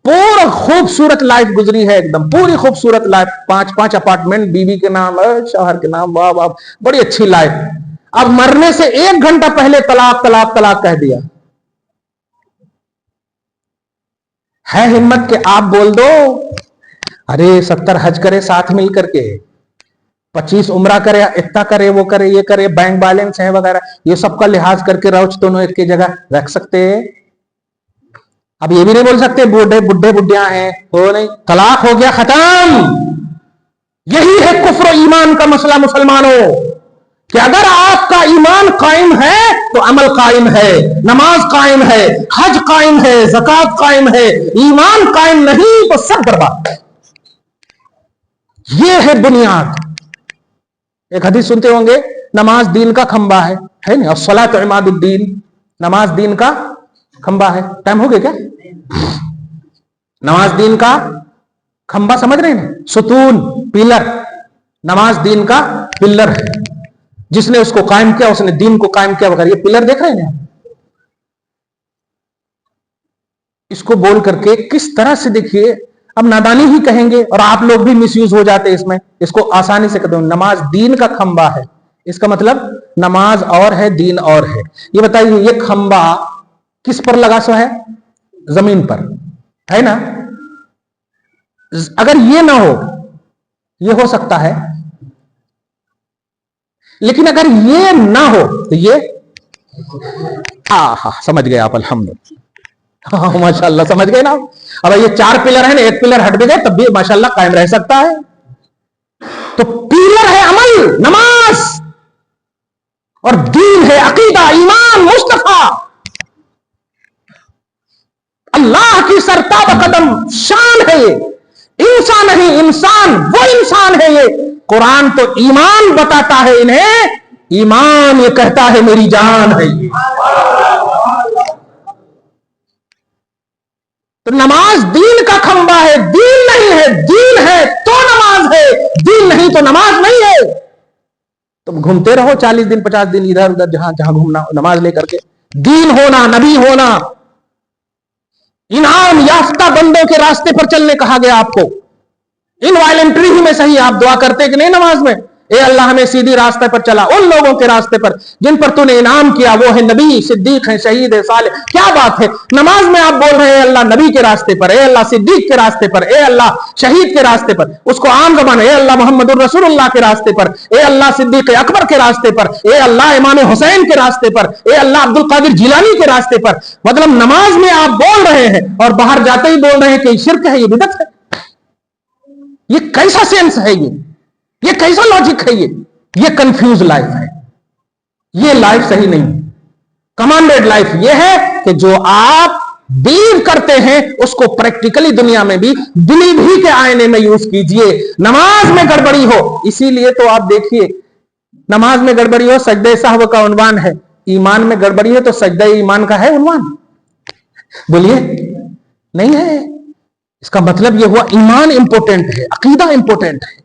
पूरा खूबसूरत लाइफ गुजरी है, एकदम पूरी खूबसूरत लाइफ। 5 अपार्टमेंट बीवी के नाम, शौहर के नाम, वाह वाह, बड़ी अच्छी लाइफ। अब मरने से 1 घंटा पहले तलाक तलाक तलाक कह दिया। है हिम्मत के आप बोल दो, अरे 70 हज करे साथ मिल करके, 25 उम्रा करे, इतना करे, वो करे, ये करे, बैंक बैलेंस है वगैरह, ये सबका लिहाज करके रोज दोनों एक की जगह रख सकते हैं। अब ये भी नहीं बोल सकते बूढ़े बुढ़े बुढ़िया हैं, हो नहीं, तलाक हो गया, खत्म। यही है कुफ्र ईमान का मसला मुसलमानों, कि अगर आपका ईमान कायम है तो अमल कायम है, नमाज कायम है, हज कायम है, ज़कात कायम है। ईमान कायम नहीं तो सब बर्बाद है। ये है बुनियाद। एक हदीस सुनते होंगे, नमाज दीन का खंबा है नहीं? अस्सलातु इमादुद्दीन, नमाज दीन का खंबा है। टाइम हो गया क्या? नमाज दीन का खंबा समझ रहे हैं? सुतून, पिलर, नमाज दीन का पिलर है। जिसने उसको कायम किया उसने दीन को कायम किया वगैरह। ये पिलर देख रहे हैं? इसको बोल करके किस तरह से देखिए, अब नादानी ही कहेंगे और आप लोग भी मिसयूज हो जाते हैं इसमें। इसको आसानी से कहते हैं नमाज दीन का खंबा है। इसका मतलब नमाज और है, दीन और है। ये बताइए, ये खंबा किस पर लगा सो है? जमीन पर, है ना? अगर ये ना हो, ये हो सकता है, लेकिन अगर ये ना हो तो ये, समझ गए आप, अल्हम्दुलिल्लाह, हाँ माशाल्लाह, समझ गए ना। अब ये 4 पिलर है ना, एक पिलर हट भी गए तब भी माशाल्लाह कायम रह सकता है। तो पिलर है अमल, नमाज, और दीन है अकीदा, ईमान, मुस्तफा, अल्लाह की सरताब कदम शान है ये। इंसान नहीं, इंसान वो इंसान है ये। कुरान तो ईमान बताता है इन्हें, ईमान ये कहता है मेरी जान है ये। तो नमाज दीन का खंबा है, दीन नहीं है, दीन है तो नमाज है, दीन नहीं तो नमाज नहीं है। तुम घूमते रहो 40 दिन 50 दिन इधर उधर, जहां जहां घूमना, नमाज लेकर के। दीन होना, नबी होना, इनाम याफ्ता बंदों के रास्ते पर चलने कहा गया आपको। इनवॉलंटरी ही में सही आप दुआ करते कि नहीं नमाज में, ए अल्लाह हमें सीधी रास्ते पर चला, उन लोगों के रास्ते पर जिन पर तूने इनाम किया, वो है नबी, सिद्दीक है, शहीद है, साले। क्या बात है, नमाज में आप बोल रहे हैं अल्लाह नबी के रास्ते पर, ए अल्लाह सिद्दीक के रास्ते पर, ए अल्लाह शहीद के रास्ते पर। उसको आम जबान, ए अल्लाह मोहम्मदुर रसूलुल्लाह के रास्ते पर, ए अल्लाह सिद्दीक अकबर के रास्ते पर, ए अल्लाह इमाम हुसैन के रास्ते पर, ए अल्लाह अब्दुल कादिर जिलानी के रास्ते पर। मतलब नमाज में आप बोल रहे हैं और बाहर जाते ही बोल रहे हैं कि शिर्क है, ये बिदअत है। ये कैसा सेंस है? ये कैसा लॉजिक है? ये कंफ्यूज लाइफ है, ये लाइफ सही नहीं। कमांडेड लाइफ ये है कि जो आप बिलीव करते हैं उसको प्रैक्टिकली दुनिया में भी बिलीव ही के आईने में यूज कीजिए। नमाज में गड़बड़ी हो, इसीलिए तो आप देखिए, नमाज में गड़बड़ी हो, सजदे सहव का उन्वान है। ईमान में गड़बड़ी है तो सजदे ईमान का है उन्वान? बोलिए, नहीं है। इसका मतलब यह हुआ ईमान इंपॉर्टेंट है, अकीदा इंपॉर्टेंट है,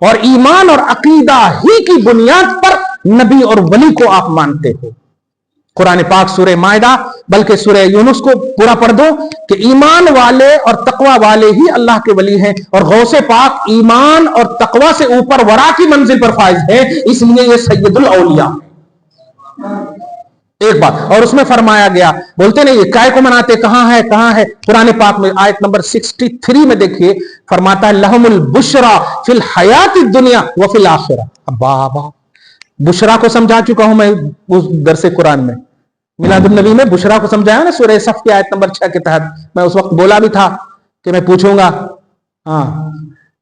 और ईमान और अकीदा ही की बुनियाद पर नबी और वली को आप मानते हो। कुरान पाक सूरह मायदा बल्कि सूरह यूनुस को पूरा पढ़ दो कि ईमान वाले और तकवा वाले ही अल्लाह के वली हैं, और गौसे पाक ईमान और तकवा से ऊपर वरा की मंजिल पर फाइज है, इसलिए ये सैयदुल औलिया। एक बात और उसमें फरमाया गया, बोलते नहीं ये काय को मनाते, कहां है कुरान पाक में आयत नंबर 63 में देखिए, फरमाता है लहुमुल बुशरा फिल हयात दुनिया व फिल आखिरा। बाबा बुशरा को समझा चुका हूं मैं उस दरसे कुरान में, मिलादुन नबी में बुशरा को समझाया ना सूरह सफ की आयत नंबर 6 के तहत। मैं उस वक्त बोला भी था कि मैं पूछूंगा। हाँ,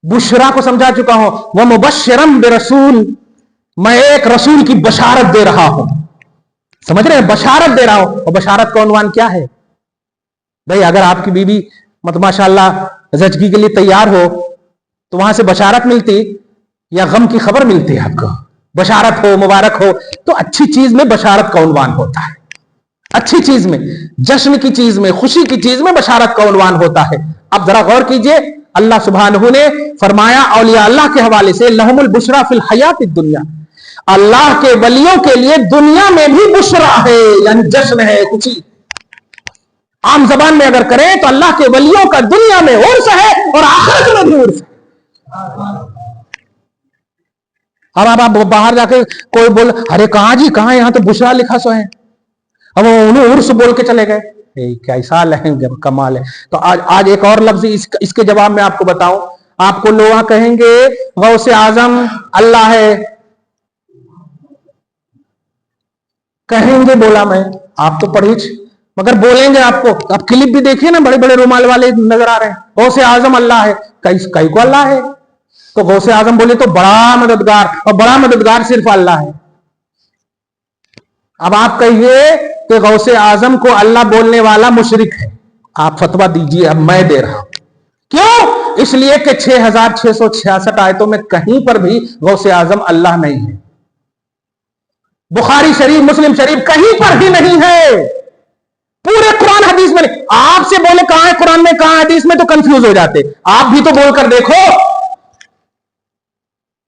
बुशरा को समझा चुका हूं, वह मुबश्शिरम बिरसूल, मैं एक रसूल की बशारत दे रहा हूं। समझ रहे हैं, बशारत दे रहा हूं। और बशारत का उन्वान क्या है भाई? अगर आपकी बीवी मतलब माशाल्लाह ज़चगी के लिए तैयार हो तो वहां से बशारत मिलती या गम की खबर मिलती है आपको? बशारत हो, मुबारक हो, तो अच्छी चीज में बशारत का उन्वान होता है। अच्छी चीज में, जश्न की चीज में, खुशी की चीज में बशारत का उन्वान होता है। अब जरा गौर कीजिए, अल्लाह सुब्हानहू ने फरमाया औलिया अल्लाह के हवाले से लहुमुल बुशरा फिल हयात दुनिया, अल्लाह के वलियों के लिए दुनिया में भी बुशरा है, यानी जश्न है, खुशी। आम जबान में अगर करें तो अल्लाह के वलियों का दुनिया में उर्स है और आखिरत में भी उर्स है। अब आप बाहर जाके कोई बोल, अरे कहां जी कहां, यहां तो बुशरा लिखा सो है, अब उन्हें उर्स बोल के चले गए, कैसा लहंगे कमाल है। तो आज एक और लफ्ज इसके जवाब में आपको बताऊं, आपको लोग कहेंगे गौसे आजम अल्लाह है, कहेंगे, बोला मैं, आप तो पढ़ी, मगर बोलेंगे आपको। आप क्लिप भी देखिए ना, बड़े बड़े रुमाल वाले नजर आ रहे हैं, गौसे आजम अल्लाह है, कई को अल्लाह है? तो गौसे आजम बोले तो बड़ा मददगार, और बड़ा मददगार सिर्फ अल्लाह है। अब आप कहिए कि गौसे आजम को अल्लाह बोलने वाला मुशरिक है, आप फतवा दीजिए। अब मैं दे रहा हूं, क्यों? इसलिए कि 6666 आयतों में कहीं पर भी गौसे आजम अल्लाह नहीं है। बुखारी शरीफ, मुस्लिम शरीफ, कहीं पर भी नहीं है, पूरे कुरान हदीस में नहीं। आपसे बोले कहां है कुरान में, कहां हदीस में, तो कंफ्यूज हो जाते। आप भी तो बोलकर देखो,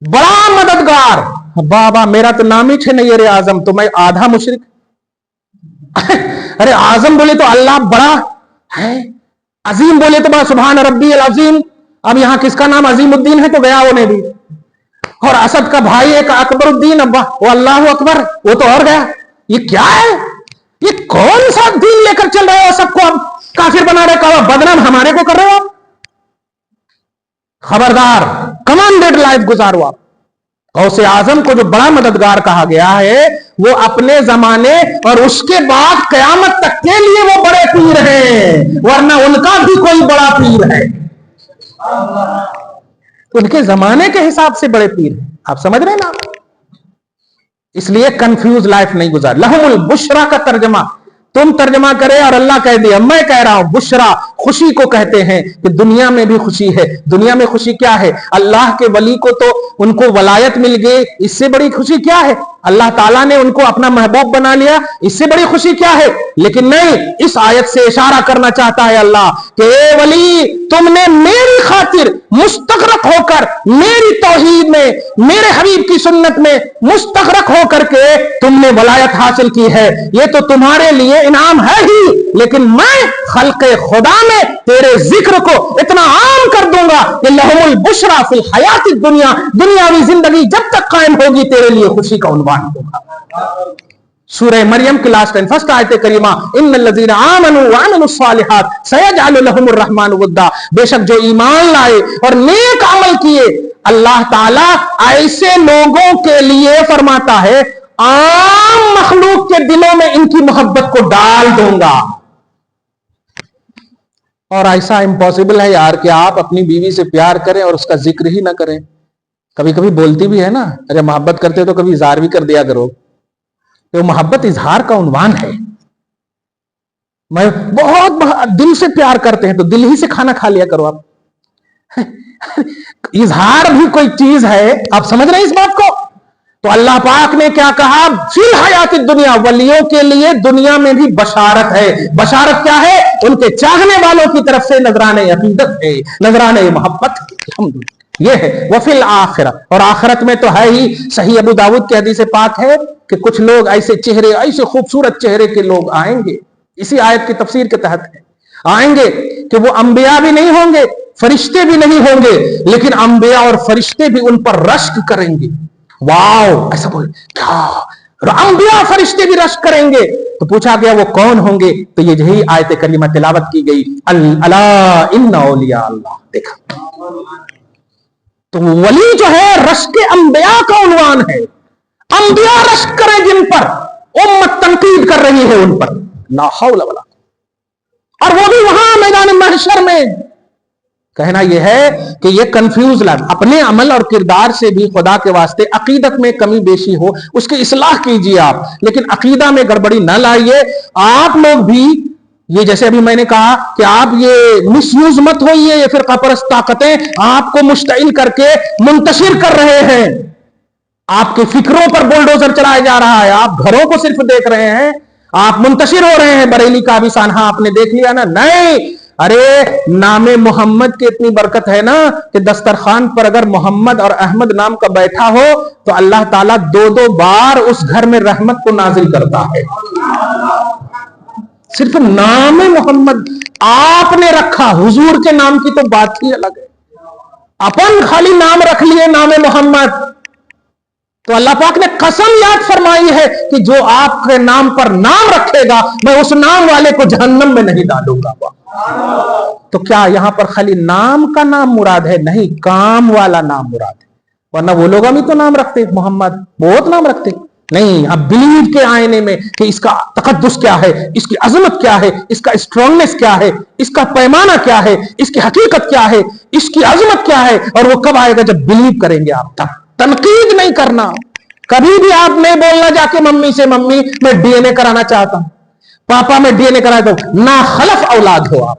बड़ा मददगार। बाबा मेरा तो नाम ही है नहीं, अरे आजम, तो मैं आधा मुशरिक। अरे आजम बोले तो अल्लाह बड़ा है, अजीम बोले तो बड़ा सुभान रब्बी अल अजीम। अब यहां किसका नाम अजीमुद्दीन है तो गया वो ने भी, और असद का भाई एक अकबरुद्दीन, अब्बा वो अल्लाह अकबर, वो तो और गया। ये क्या है? ये कौन सा दीन लेकर चल रहे हो? सबको अब काफिर बना रहे, कहो बदनाम हमारे को कर रहे हो आप। खबरदार, कमांडेड लाइफ गुजारो आप। गौसे आजम को जो बड़ा मददगार कहा गया है, वो अपने जमाने और उसके बाद कयामत तक के लिए वो बड़े पीर हैं, वरना उनका भी कोई बड़ा पीर है, उनके जमाने के हिसाब से बड़े पीर हैं। आप समझ रहे हैं ना? इसलिए कंफ्यूज लाइफ नहीं गुजार। लहुमुल बुशरा का तर्जमा तुम तर्जमा करे और अल्लाह कह दिया, मैं कह रहा हूं बुशरा खुशी को कहते हैं कि दुनिया में भी खुशी है। दुनिया में खुशी क्या है? अल्लाह के वली को तो उनको वलायत मिल गई, इससे बड़ी खुशी क्या है? अल्लाह ताला ने उनको अपना महबूब बना लिया, इससे बड़ी खुशी क्या है? लेकिन नहीं, इस आयत से इशारा करना चाहता है अल्लाह कि ए वली, तुमने मेरी खातिर मुस्तगरक होकर, मेरी तौहीद में, मेरे हबीब की सुन्नत में मुस्तगरक होकर के तुमने वलायत हासिल की है, ये तो तुम्हारे लिए इनाम है ही, लेकिन मैं खल्क़े खुदा में तेरे जिक्र को इतना आम कर दूंगा कि लहुमुल बुशरा फिल हयातिद दुनिया, दुनियावी जिंदगी जब तक कायम होगी तेरे लिए खुशी का उन्वान होगा। सूरह मरियम की लास्ट एंड फर्स्ट आयत करीमा, इन्नल्लज़ीना आमनू व अमिलुस सालिहात सयजअलु लहुमुर रहमानु वद्दा, बेशक जो ईमान लाए और नेक अमल किए, अल्लाह ताला ऐसे लोगों के लिए फरमाता है आम मखलूक के दिलों में इनकी मोहब्बत को डाल दूंगा। और ऐसा इम्पॉसिबल है यार कि आप अपनी बीवी से प्यार करें और उसका जिक्र ही ना करें। कभी कभी बोलती भी है ना, अरे मोहब्बत करते हो तो कभी इजहार भी कर दिया करो। तो मोहब्बत इजहार का उन्वान है। मैं बहुत दिल से प्यार करते हैं तो दिल ही से खाना खा लिया करो आप। इजहार भी कोई चीज है, आप समझ रहे हैं इस बात को? तो अल्लाह पाक ने क्या कहा? फिल हयातिद दुनिया, वलियों के लिए दुनिया में भी बशारत है। बशारत क्या है? उनके चाहने वालों की तरफ से नजराने अकीदत है, नजराने मोहब्बत ये है। वफिल आखिरत, और आखिरत में तो है ही। सही अबू दाऊद की हदीस पाक है, کہ کچھ لوگ ایسے چہرے, ایسے خوبصورت چہرے کے لوگ آئیں گے, اسی آیت کی تفسیر کے تحت ہے, آئیں گے کہ وہ انبیاء بھی نہیں ہوں گے, فرشتے بھی نہیں ہوں گے, لیکن انبیاء اور فرشتے بھی ان پر رشک کریں گے. واو, ایسا بولے کیا, انبیاء فرشتے بھی رشک کریں گے. تو پوچھا گیا وہ کون ہوں گے, تو یہ یہی آیت کریمہ تلاوت کی گئی, الا ان اولیاء اللہ. دیکھا تو ولی جو ہے رشک انبیاء کا عنوان ہے. انبیاء رشک کریں جن پر, امت تنقید کر رہی ہے ان پر, لا حول ولا, اور وہ بھی وہاں میدان محشر میں. کہنا یہ ہے کہ یہ کنفیوز لگ, اپنے عمل اور کردار سے بھی خدا کے واسطے عقیدت میں کمی بیشی ہو اس کی اصلاح کیجیے آپ, لیکن عقیدہ میں گڑبڑی نہ لائیے. آپ لوگ بھی یہ جیسے ابھی میں نے کہا کہ آپ یہ مس یوز مت ہوئیے, یہ فرقہ پرست طاقتیں آپ کو مشتعل کر کے منتشر کر رہے ہیں, آپ کے فکروں پر بلڈوزر چلایا جا رہا ہے, آپ گھروں کو صرف دیکھ رہے ہیں, آپ منتشر ہو رہے ہیں. بریلی کا بھی سانحہ آپ نے دیکھ لیا نا, نہیں, ارے نام محمد کی اتنی برکت ہے نا کہ دسترخوان پر اگر محمد اور احمد نام کا بیٹھا ہو تو اللہ تعالیٰ 2 بار اس گھر میں رحمت کو نازل کرتا ہے. صرف نام محمد آپ نے رکھا, حضور کے نام کی تو بات ہی الگ ہے. اپن خالی نام رکھ لیے نام محمد, تو اللہ پاک نے قسم یاد فرمائی ہے کہ جو آپ کے نام پر نام رکھے گا میں اس نام والے کو جہنم میں نہیں ڈالوں گا. تو کیا یہاں پر خالی نام کا نام مراد ہے؟ نہیں, کام والا نام مراد ہے. ورنہ وہ لوگ بھی تو نام رکھتے محمد, بہت نام رکھتے. نہیں, اب بلیو کے آئینے میں کہ اس کا تقدس کیا ہے, اس کی عظمت کیا ہے, اس کا اسٹرانگنس کیا ہے, اس کا پیمانہ کیا ہے, اس کی حقیقت کیا ہے, اس کی عظمت کیا ہے, اور وہ کب آئے گا جب بلیو کریں گے آپ. تب تنقید نہیں کرنا. کبھی بھی آپ نہیں بولنا جا کے ممی سے, ممی میں ڈی این اے کرانا چاہتا ہوں, پاپا میں ڈی این اے کرانا چاہتا ہوں. نہ خلف اولاد ہو آپ.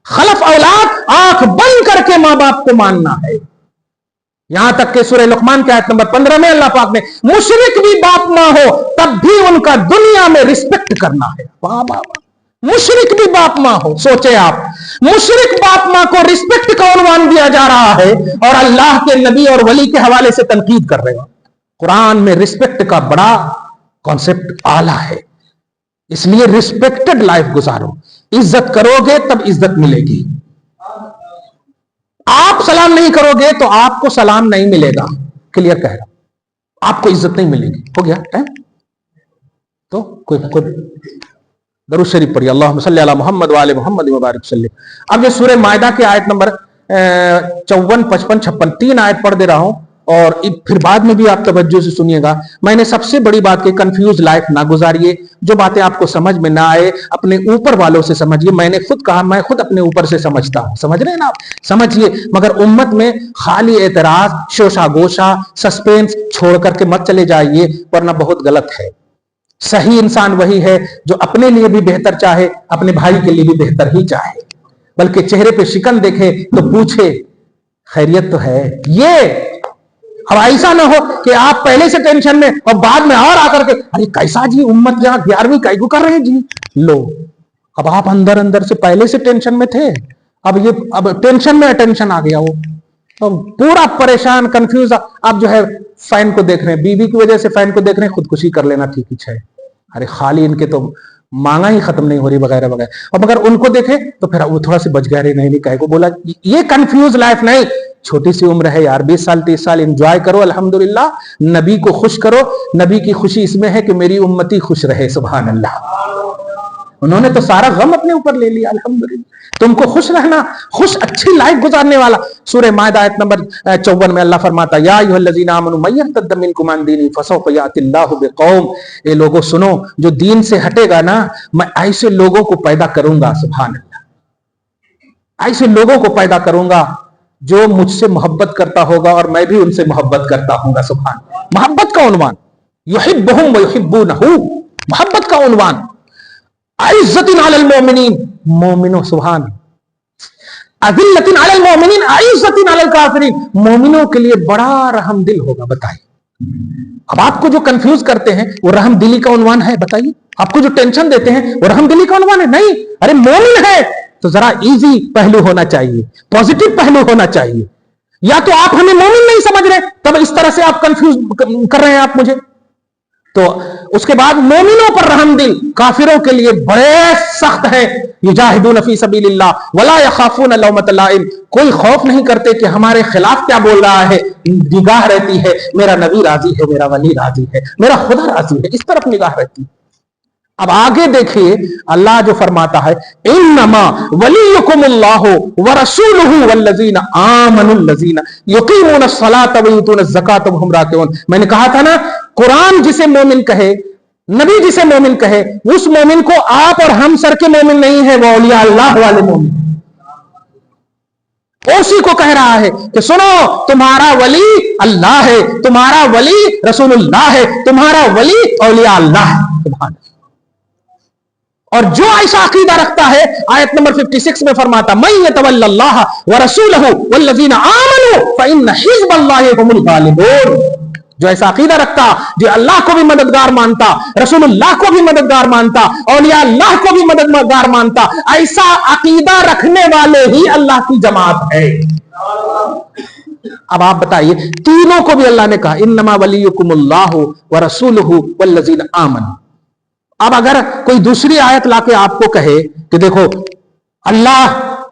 خلف اولاد آنکھ بند کر کے ماں باپ کو ماننا ہے. یہاں تک کہ سورہ لقمان کی آیت نمبر 15 میں اللہ پاک نے مشرک بھی باپ ماں ہو تب بھی ان کا دنیا میں رسپیکٹ کرنا ہے. واہ واہ, مشرک بھی باپ ماں ہو. سوچے آپ, مشرک باپ ماں کو رسپیکٹ کا عنوان دیا جا رہا ہے اور اللہ کے نبی اور ولی کے حوالے سے تنقید کر رہے ہو. قرآن میں رسپیکٹ کا بڑا کانسیپٹ آلہ ہے, اس لیے رسپیکٹڈ لائف گزارو. عزت کرو گے تب عزت ملے گی. آپ سلام نہیں کرو گے تو آپ کو سلام نہیں ملے گا. کلیئر کہہ رہا, آپ کو عزت نہیں ملے گی. ہو گیا ٹائم, تو کوئی درود شریف پڑھیے, اللہم صلی علی محمد وآل محمد وبارک وسلم. اب یہ سورہ مائدہ کی آیت نمبر 54, 55, 56 3 آیت پڑھ دے رہا ہوں, اور پھر بعد میں بھی آپ توجہ سے سنیے گا. میں نے سب سے بڑی بات کہ کنفیوز لائف نہ گزاریے. جو باتیں آپ کو سمجھ میں نہ آئے اپنے اوپر والوں سے سمجھیے. میں نے خود کہا میں خود اپنے اوپر سے سمجھتا ہوں, سمجھ رہے ہیں نا آپ, سمجھیے. مگر امت میں خالی اعتراض, شوشا گوشا, سسپینس چھوڑ کر کے مت چلے جائیے, ورنہ بہت غلط ہے. صحیح انسان وہی ہے جو اپنے لیے بھی بہتر چاہے, اپنے بھائی کے لیے بھی بہتر ہی چاہے, بلکہ چہرے پہ شکن دیکھے تو پوچھے خیریت تو ہے. یہ اب ایسا نہ ہو کہ آپ پہلے سے ٹینشن میں اور بعد میں اور آ کر کے ارے کیسا جی امت جہاں 11ویں کائی کو کر رہے ہیں جی. لو, اب آپ اندر اندر سے پہلے سے ٹینشن میں تھے, اب ٹینشن میں ٹینشن آ گیا, وہ پورا پریشان کنفیوز. آپ جو ہے فین کو دیکھ رہے ہیں, بیوی کی وجہ سے فین کو دیکھ رہے ہیں, خودکشی کر لینا ٹھیک ہی ہے. ارے خالی ان کے تو مانگا ہی ختم نہیں ہو رہی وغیرہ وغیرہ. اور مگر ان کو دیکھیں تو پھر وہ تھوڑا سی بچ گئے, نہیں کہے کو بولا. یہ کنفیوز لائف نہیں. چھوٹی سی عمر ہے یار, 20 سال 30 سال انجوائے کرو, الحمدللہ. نبی کو خوش کرو. نبی کی خوشی اس میں ہے کہ میری امتی خوش رہے. سبحان اللہ, انہوں نے تو سارا غم اپنے اوپر لے لیا. الحمدللہ تم کو خوش رہنا, خوش اچھی لائف گزارنے والا. سورہ مائدہ آیت نمبر 54 میں اللہ فرماتا یا ایھا الذین آمنوا من یرتد منکم عن دینہ فسوف یأتی اللہ بقوم. اے لوگوں سنو, جو دین سے ہٹے گا نا میں ایسے لوگوں کو پیدا کروں گا. سبحان اللہ, ایسے لوگوں کو پیدا کروں گا جو مجھ سے محبت کرتا ہوگا اور میں بھی ان سے محبت کرتا ہوں گا. سبحان اللہ, محبت کا عنوان, یحبہم ویحبونہ, محبت کا عنوان. عزت علی المؤمنین, مومنوں. سبحان, اذلت علی المؤمنین عزت علی الکافرین, مومنوں کے لیے بڑا رحم دل ہوگا. بتائیے, اب آپ کو جو کنفیوز کرتے ہیں وہ رحم دلی کا عنوان ہے؟ بتائیے, آپ کو جو ٹینشن دیتے ہیں وہ رحم دلی کا عنوان ہے؟ نہیں. ارے مومن ہے تو ذرا ایزی پہلو ہونا چاہیے, پوزیٹو پہلو ہونا چاہیے. یا تو آپ ہمیں مومن نہیں سمجھ رہے, تب اس طرح سے آپ کنفیوز کر رہے ہیں آپ مجھے. तो उसके बाद मोमिनों पर रहमदिल, काफिरों के लिए बड़े सख्त है। युजाहिदून फी सबीलिल्लाह वला यखाफून लौमत लाइम, कोई खौफ नहीं करते कि हमारे खिलाफ क्या बोल रहा है, निगाह रहती है मेरा नबी राजी है, मेरा वली राजी है, मेरा खुदा राजी है, इस तरफ निगाह रहती है। अब आगे देखिए अल्लाह जो फरमाता है, इन्नमा वलियुकुमुल्लाहु व रसूलुहु वल्लज़ीना आमनुल्लज़ीना युकीमुनस्सलाता व युतूनज़्ज़काता व हुम राकिऊन। मैंने कहा था ना, कुरान जिसे मोमिन कहे, नबी जिसे मोमिन कहे, उस मोमिन को आप और हम सर के मोमिन नहीं है, वो औलिया अल्लाह वाले मोमिन, उसी को कह रहा है कि सुनो, तुम्हारा वली अल्लाह है, तुम्हारा वली रसूलुल्लाह है, तुम्हारा वली औलिया अल्लाह है। सुभान। और जो ऐसा अकीदा रखता है, आयत नंबर 56 में फरमाता, मन यतवल्लल्लाह व रसूलहु वल्लज़ीना आमनू फइन्न हिज़्बल्लाहि हुमुल गालिबून। जो ऐसा अकीदा रखता, जो अल्लाह को भी मददगार मानता, रसूलुल्लाह को भी मददगार मानता, औलिया अल्लाह को भी मददगार मानता, ऐसा अकीदा रखने वाले ही अल्लाह की जमात है। अब आप बताइए, तीनों को भी अल्लाह ने कहा इन्नमा वलियुकुमुल्लाहु व रसूलुहु वल्लज़ीना आमनू। अब अगर कोई दूसरी आयत लाके आपको कहे कि देखो अल्लाह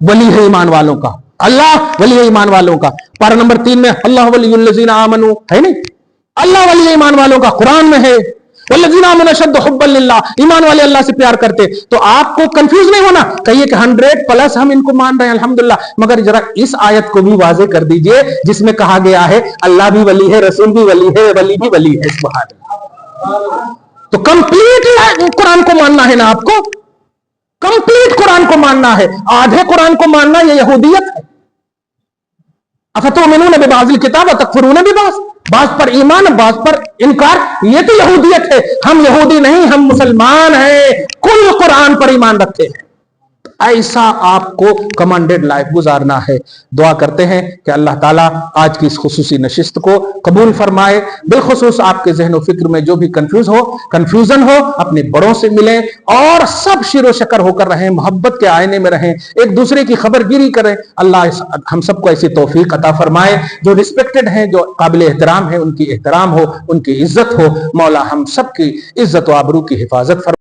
वली है ईमान वालों का, अल्लाह वली है ईमान वालों का, पारा नंबर 3 में अल्लाह वलियुल्लज़ीना आमनू है नहीं, अल्लाह वली है ईमान वालों का, कुरान में है वल्लज़ीना आमनू अशद्दु हुब्बन लिल्लाह, ईमान वाले अल्लाह से प्यार करते। तो आपको कंफ्यूज नहीं होना, कहिए कि 100+ हम इनको मान रहे हैं अल्हम्दुलिल्लाह, मगर जरा इस आयत को भी वाज़ेह कर दीजिए जिसमें कहा गया है अल्लाह भी वली है, रसूल भी वली है, वली भी वली है। सुभान अल्लाह। तो कंप्लीट कुरान को मानना है ना, आपको कंप्लीट कुरान को मानना है, आधे कुरान को मानना यह यहूदियत है। अफतुमिनून बिबाज़िल किताब व तकफुरून बिबाज़, बाज़ पर ईमान बाज़ पर इनकार, ये तो यहूदियत है। हम यहूदी नहीं, हम मुसलमान हैं, कुल कुरान पर ईमान रखते हैं। ऐसा आपको कमांडेड लाइफ गुजारना है। दुआ करते हैं कि अल्लाह ताला आज की इस खुसूसी नशिस्त को कबूल फरमाए। बिलखुसूस आपके ज़हन व फिक्र में जो भी कंफ्यूजन हो, अपने बड़ों से मिलें और सब शिरो शकर होकर रहें, मोहब्बत के आईने में रहें, एक दूसरे की खबरगिरी करें। अल्लाह हम सबको ऐसी तौफीक अता फरमाए। जो रिस्पेक्टेड हैं, जो काबिल एहतराम है, उनकी एहतराम हो, उनकी इज्जत हो। मौला हम सबकी इज्जत व आबरू की हिफाजत फरमाए।